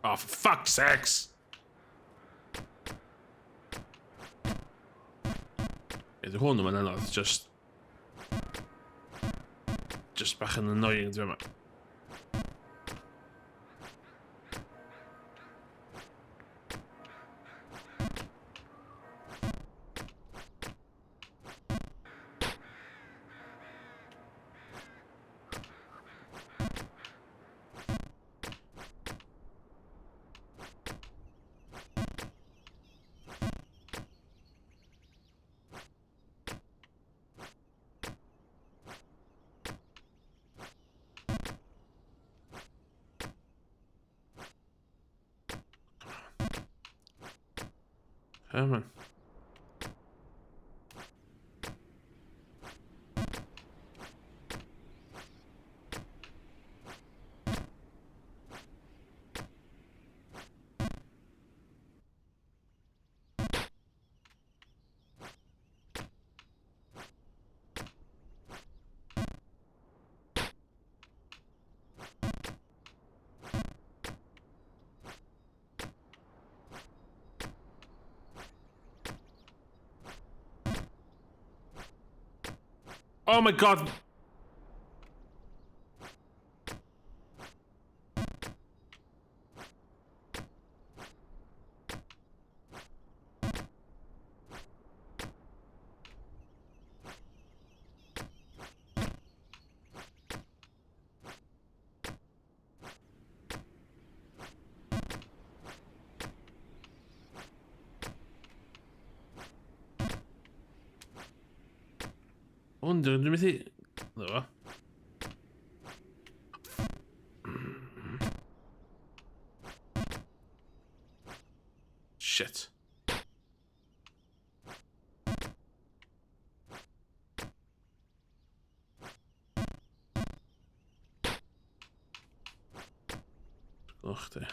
Oh, for fuck's sakes! Ydy hwn yma'n anodd, just bach yn annoying, dwi'n meddwl. Come on. Oh my god! Wonder, dwi'n methu... Ddo. Shit. Och, de.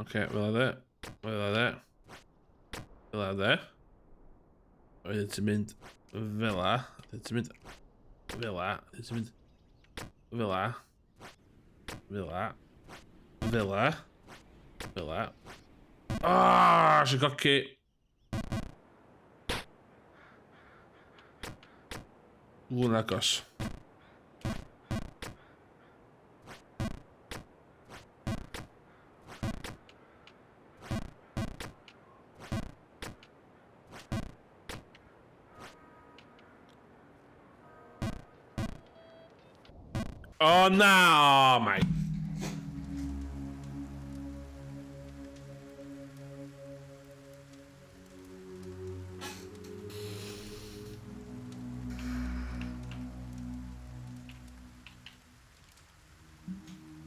Okay, fel yna. Fel yna. Fel yna. Wedyn ti'n mynd fel yna. Wedyn ti'n mynd fel yna. Wedyn ti'n mynd fel yna. Fel yna. Fel yna. Fel yna. Ah, eisiau goci. Lwn agos. Oh no, oh my.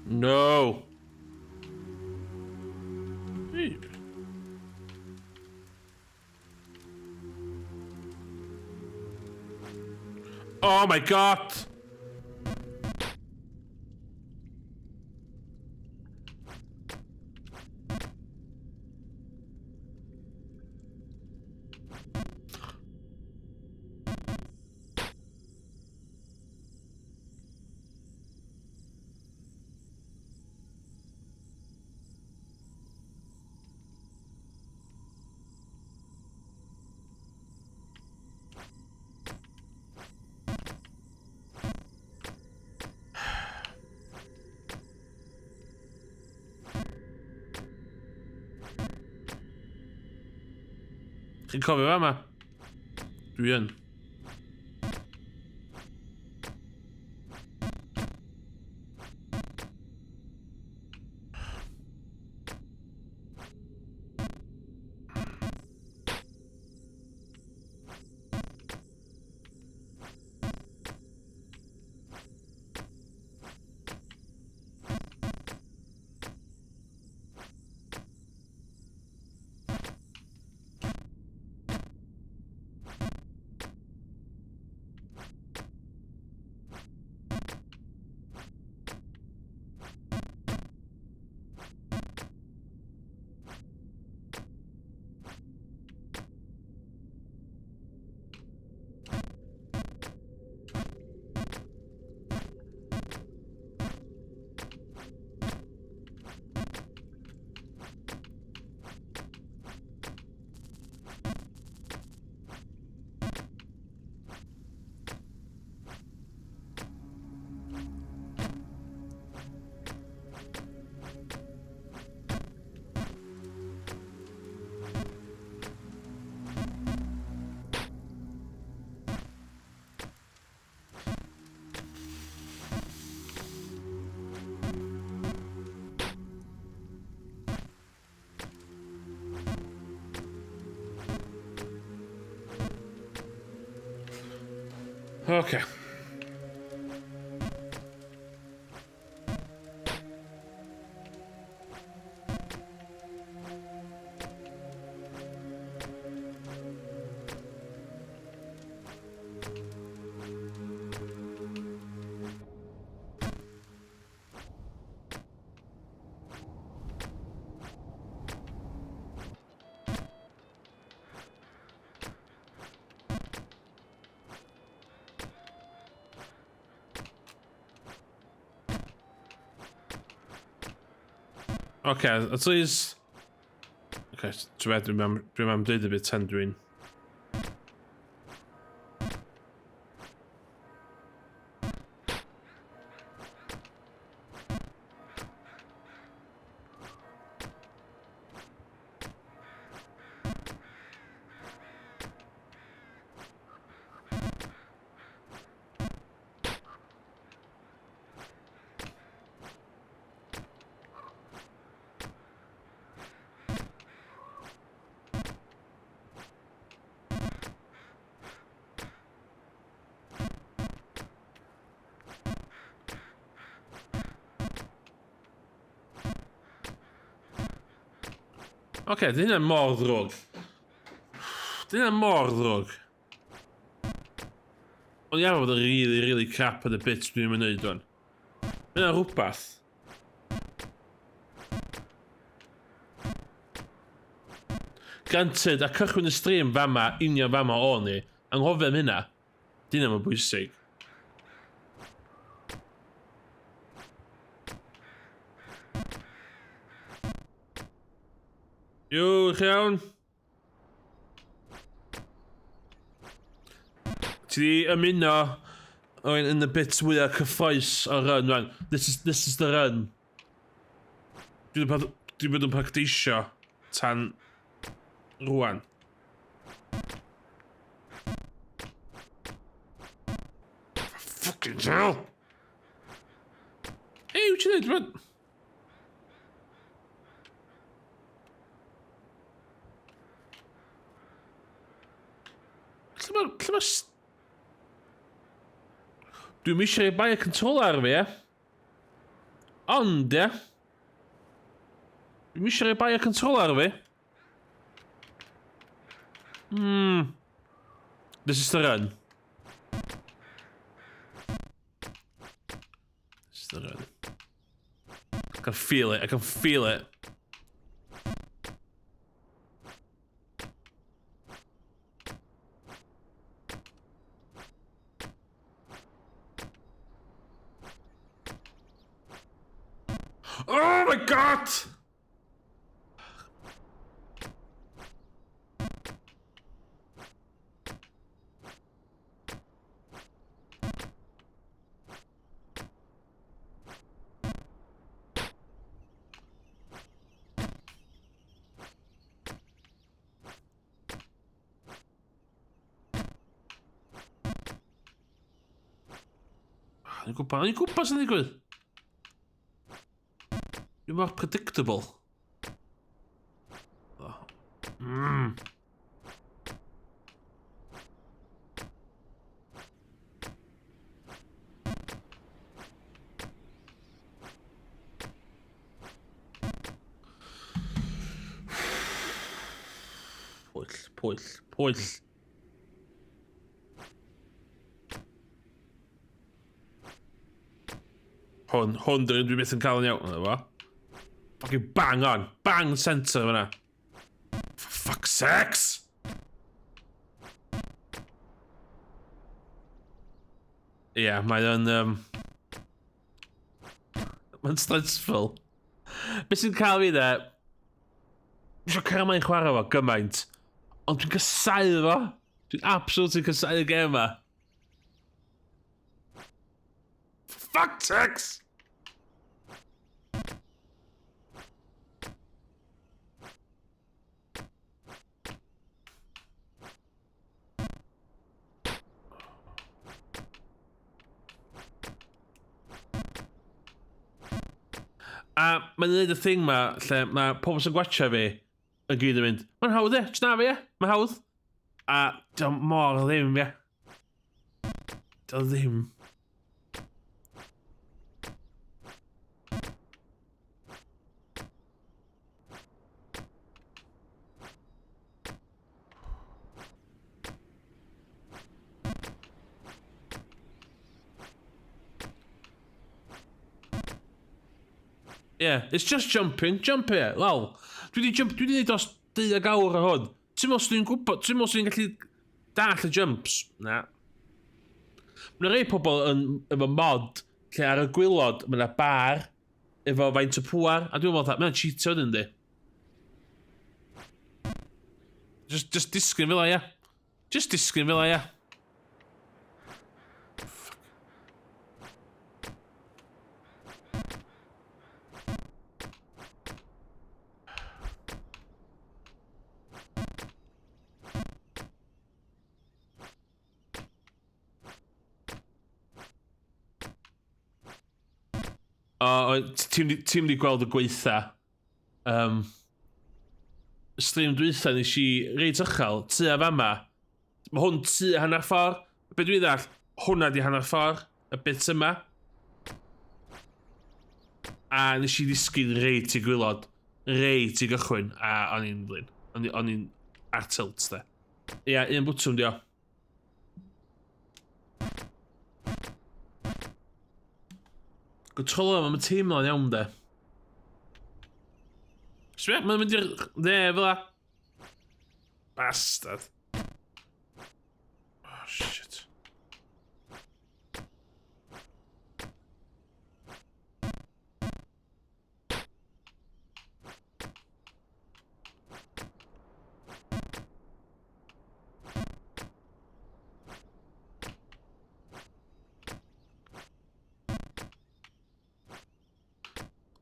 No. Oh my god. Chi'n cofio fa yma? Dwi yn. Okay. Okay, at least. Okay, try to remember a little bit tendering. Okay, dit is een moordrog. Dit is een moordrog. Ond ia fod yn really crap ar y bits dwi'n mynd neud o'n. Mae'n rhywbeth. Granted, a cychwyn y stream fama, union fama o'n i, anghofio am hynna. Dyna mae'n bwysig. Yw, chi iawn? Ti di ymuno yn y bit fwyaf cyffroes o'r run, rwan. This is the run. Dwi bod yn practisio tan rwan. Fucking hell! Hey, wyt ti'n neud, rwan? Lle ma... Dwi'n eisiau ei bai y controller ar fi, Ond, Dwi'n eisiau ei bai y controller ar fi. This is the run. This is the run. I can feel it, I can feel it. Oh my god! O'n i'n gwybod sy'n digwydd. You're more predictable. Pwyll. Hwn dyn dwi byth yn cael yn iawn, efo. Fucking bang on. Bang centre fyna. For fuck's sakes! Ie, mae o'n... Mae'n stressful. Be sy'n cael fi dde... Dwi'n cael mae'n chwarae fo gymaint. Ond dwi'n casau fo. Dwi'n absolutely casau y gêm yma. For fuck's sakes! A mae'n neud y thing ma, lle mae pobl sy'n gwachio fi yn gyd yn mynd, mae'n hawdd jyst na fi, mae'n hawdd. A diolch mor ddim, O ddim. Yeah, it's just jumping. Jump here. Lol. Dwi wedi neud os 10 awr o hwn. Ti'n mos dwi'n gwybod, ti'n mos dwi'n gallu dall y jumps? Na. Mae rei pobl yn efo mod lle ar y gwylod mae yna bar efo faint o pŵar a dwi'n meddwl mae'n cheatio yn di. Just disgyn fel ia. Just disgyn fel ia. Ti'n mynd i gweld y gweitha. Stream dwytha nes i reit ychel, tua fama. Mae hwn tua hanner ffordd. Be dwi'n ddall, hwnna di hanner ffordd, y bit yma. A nes i ddisgyn reit i gwylod, reit i gychwyn, a o'n i'n blin. O'n i'n ar tilt, de. Ia, un bwtwm di o. Control am y teimlo'n iawn, de. Sbia, mae'n mynd i'r dde fel la. Bastard. Oh, shit.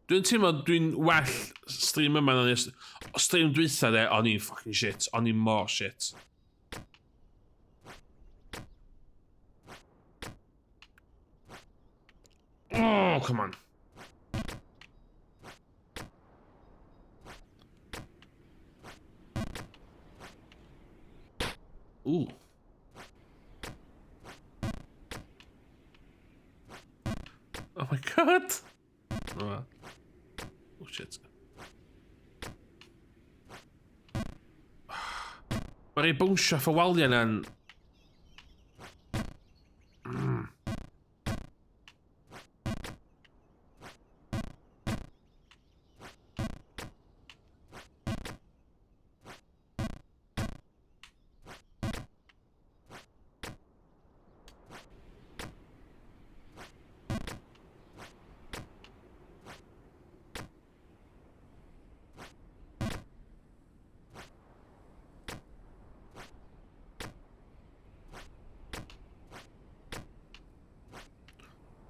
Dwi'n teimlo, dwi'n well stream yma na nes. Stream dwytha de, o'n i'n fucking shit. O'n i'n mor shit. Oh, come on. Ooh. Oh my god. Oh. Oh shit. Mae rei bwnsio off y waliau na'n...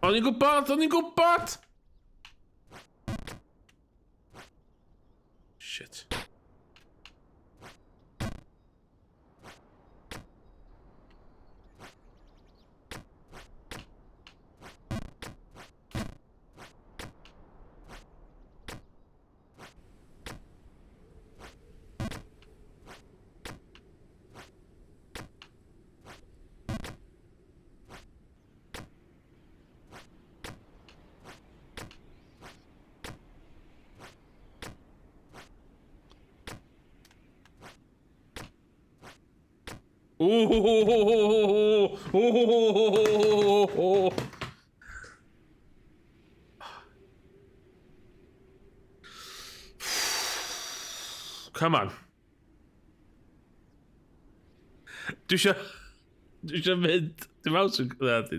O'n i'n gwybod! Shit. Oh. Come on. Dwi isio mynd... Dim awt yn gyda. Dwi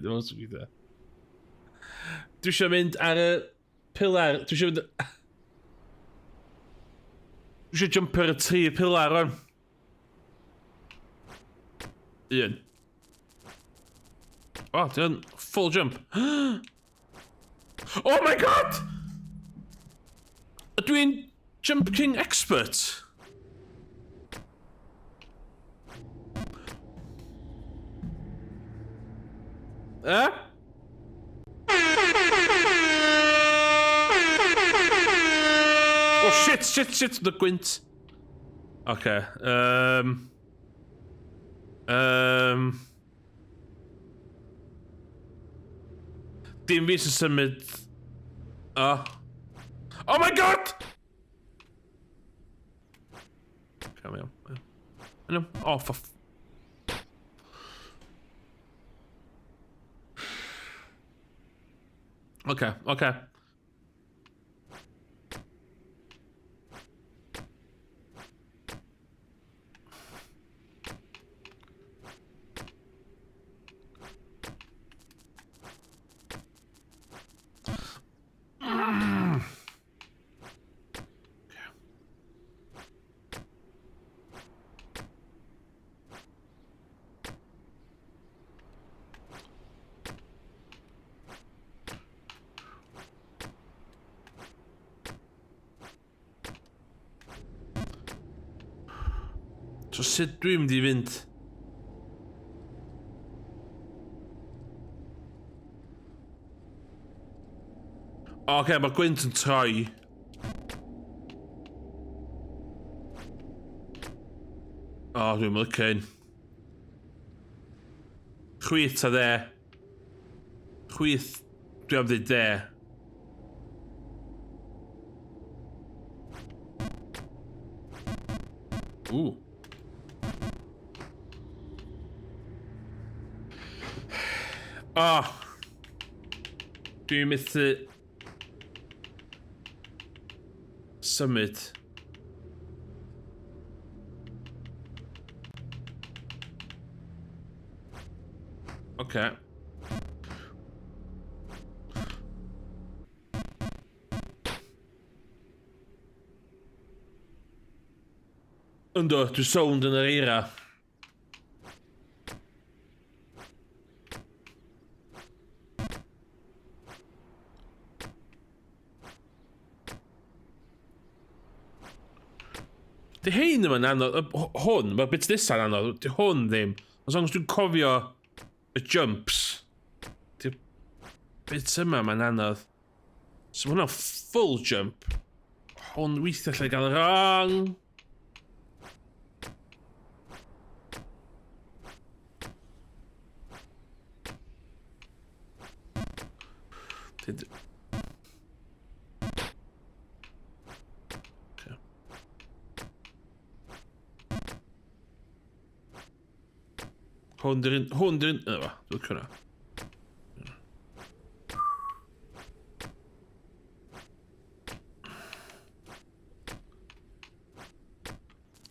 isio mynd ar y pilar. Dwi isio mynd... Dwi isio jump ar y tri pilar rwan. Un. Oh, dyn full jump. Oh my god! Dwi'n Jump King expert. Eh? Oh shit, the gwynt. Okay, dim fi sy'n symud... Oh my god! Come on. No. Oh, for... Okay. So sut dwi'n mynd I fynd? Oce, mae gwynt yn troi. O, dwi'n lycyn. Chwyth a dde. Chwyth, dwi'n am dweud de. Ooh. Dwi'n methu symud. Okay. Ynddo, dwi'n sownd yn yr eira. Di hein yma'n anodd, hwn, mae'r bit nesa'n anodd, di hwn ddim. Os long as dwi'n cofio y jumps, di'r bit yma mae'n anodd. So mae hwnna'n full jump. Hwn weithio lle gael wrong. Hwn dyn... Yna fa, dwi'n cynna.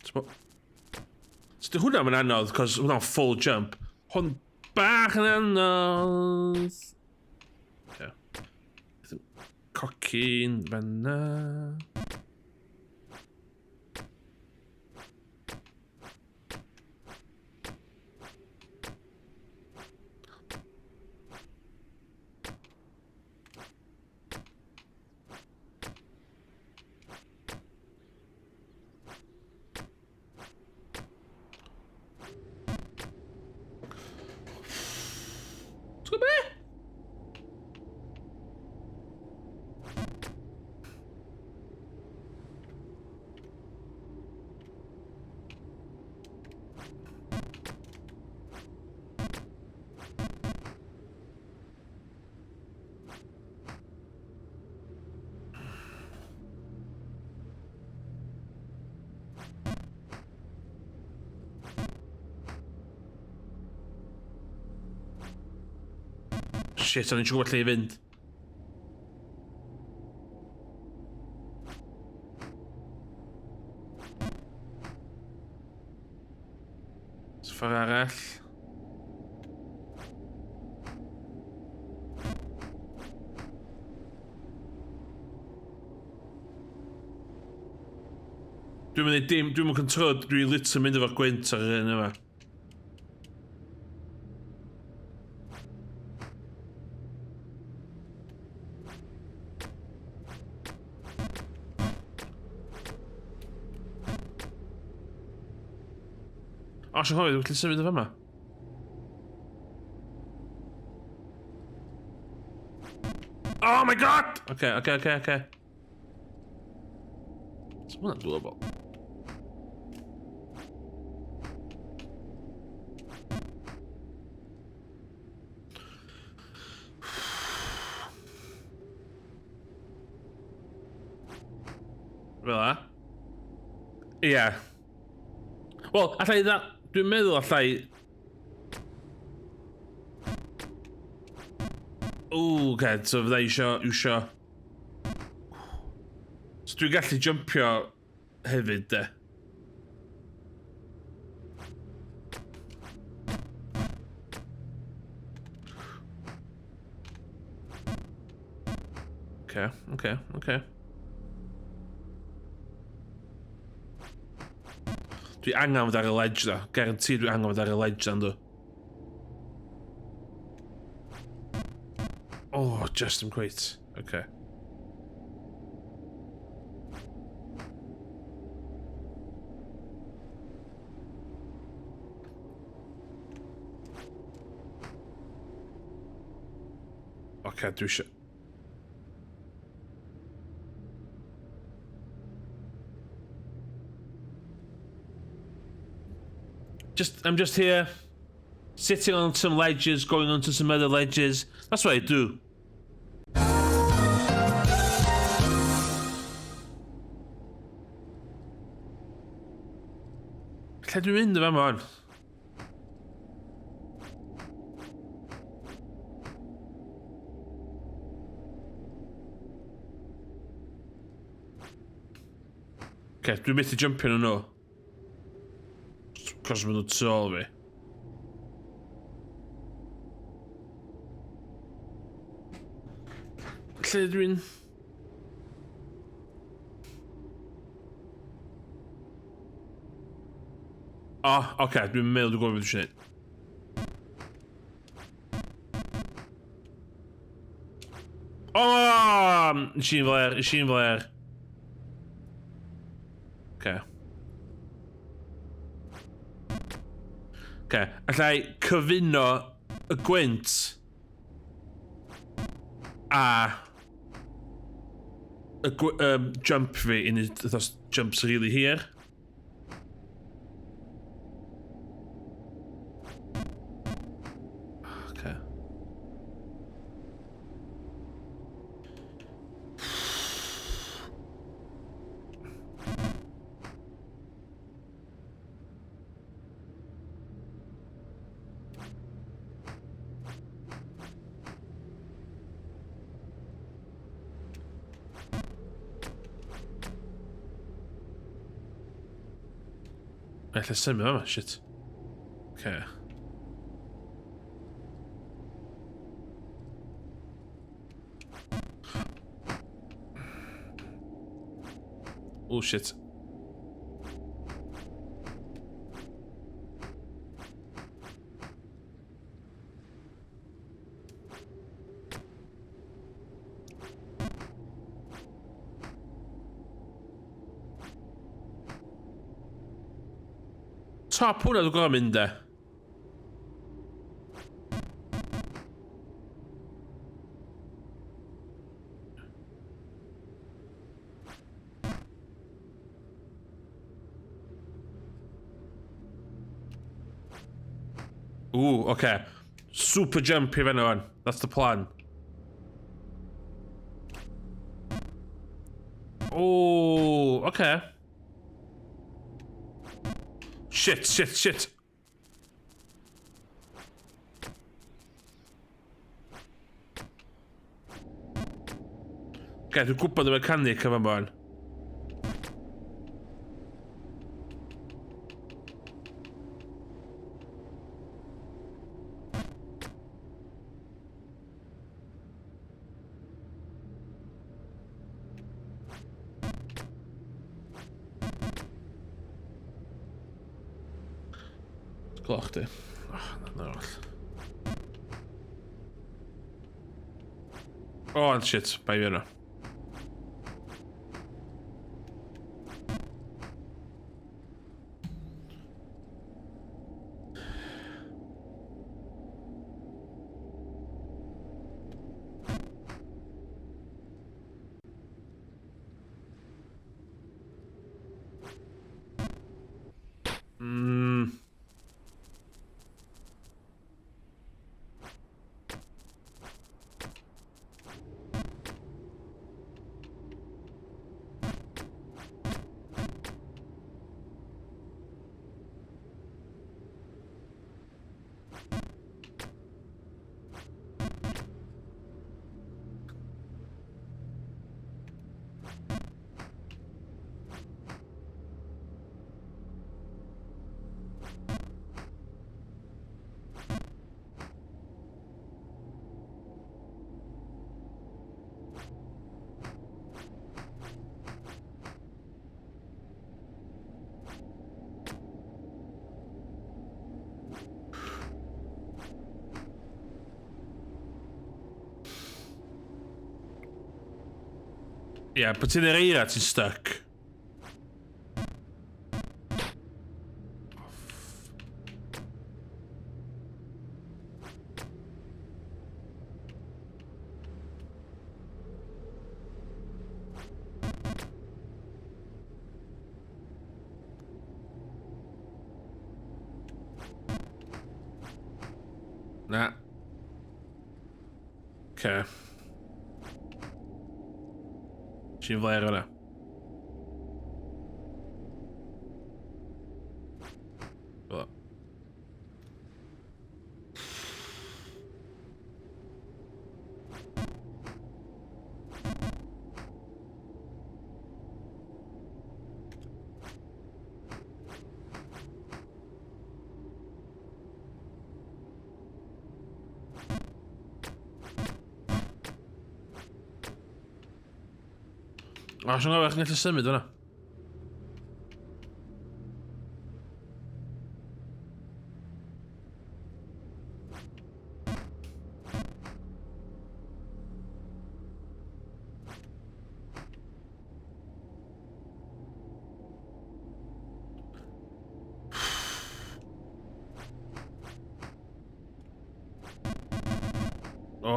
So di hwnna mae'n anodd, cos hwnna'n full jump. Hwn bach yn anodd. Cocyn, fanna. Shit, o'n i'n siŵr lle I fynd. Ffordd arall. Dwi'n mynd dim, dwi'n mynd control, dwi'n lit yn mynd efo'r gwynt ar hyn yma. O, si'n hoffi, dwi'n gallu symud o fyma. Oh my god! Okay. So hwnna'n doable. Fel la. Ia. Wel, allai dda... Dwi'n meddwl allai... Ww, okay, so fydda isio... So dwi'n gallu jumpio hefyd, de. Okay. Dwi angen fod ar y ledge da. Guarantee dwi angen fod ar y ledge da, ndw. Oh, just am quite. Okay. Okay, dwi eisiau... I'm just here, sitting on some ledges, going onto some other ledges. That's what I do. Lle dwi'n mynd efo man? Okay, dwi'n methu jumpio nhw. Cos maen nhw tu ôl fi. Lle dwi'n... Oh, oce, dwi'n meddwl dwi'n gwybod beth dwi'n gwneud. Oh! Is i'n fler. Oce. Okay, allai cyfuno y gwynt a jump fi in those jumps really here. Okay. Allai symud yma, shit. Okay. Oh shit. Top hwnna dwi'n gorau mynd, de. Ooh, okay. Super jump i fan o'n. That's the plan. Oh, okay. Shit. Okay, dwi'n gwybod y mechanic yma man. Gloch di. No. Oh, shit. Bai fi yna. Ie, bod ti'n yr eira ti'n stuck. Na. Okay. Ti'n flair o'na. Fel. O, sy'n gofio chi'n gallu symud hwnna. O!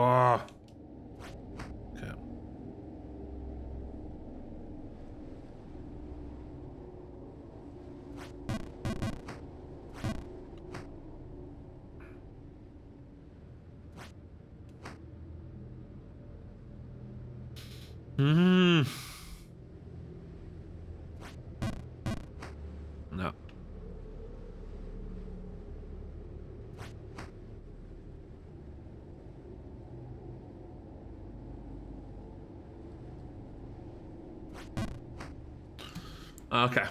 Okay. No. Okay.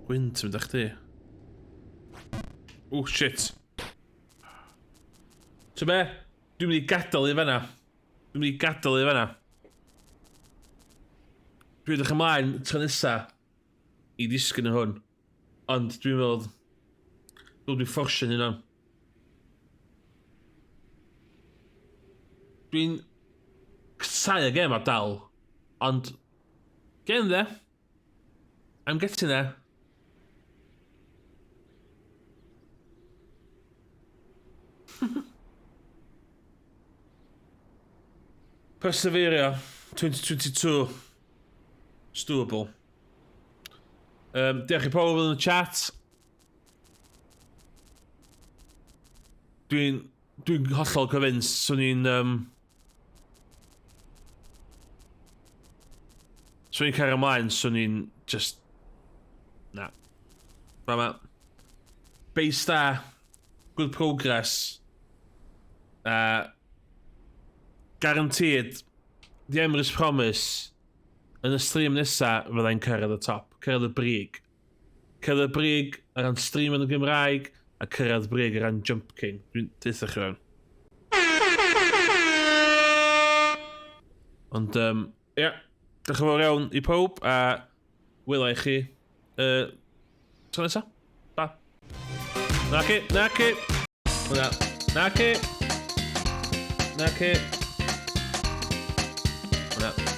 Gwynt yn mynd â chdi. Oh, shit. So be? Dwi'n mynd i gadael i fanna. Dwi'n mynd i gadael i fanna. Dwi'n edrych ymlaen tro nesa i ddisgyn yn hwn. Ond dwi'n meddwl... Dwi'n fforsio hynna. Dwi'n casau y gem a dal. Ond... Getting there. I'm getting there. Perseveria 2022. It's doable. Diolch i pobl yn y chat. Dwi'n hollol convinced swn i'n swn i'n cario ymlaen, swn i'n just... Na. Fama. Base da. Good progress. Guaranteed. The Emrys Promise. Yn y stream nesa fyddai'n cyrraedd y top. Cyrraedd y brig. Cyrraedd y brig ar ran stream yn y Gymraeg a cyrraedd y brig ar ran Jump King. Dwi'n deitha chi fewn. Ond, ia. Diolch yn fawr iawn i pob a wyla i chi. Tro nesa? Ba. Naci. Naci. Naci. Naci. Naci.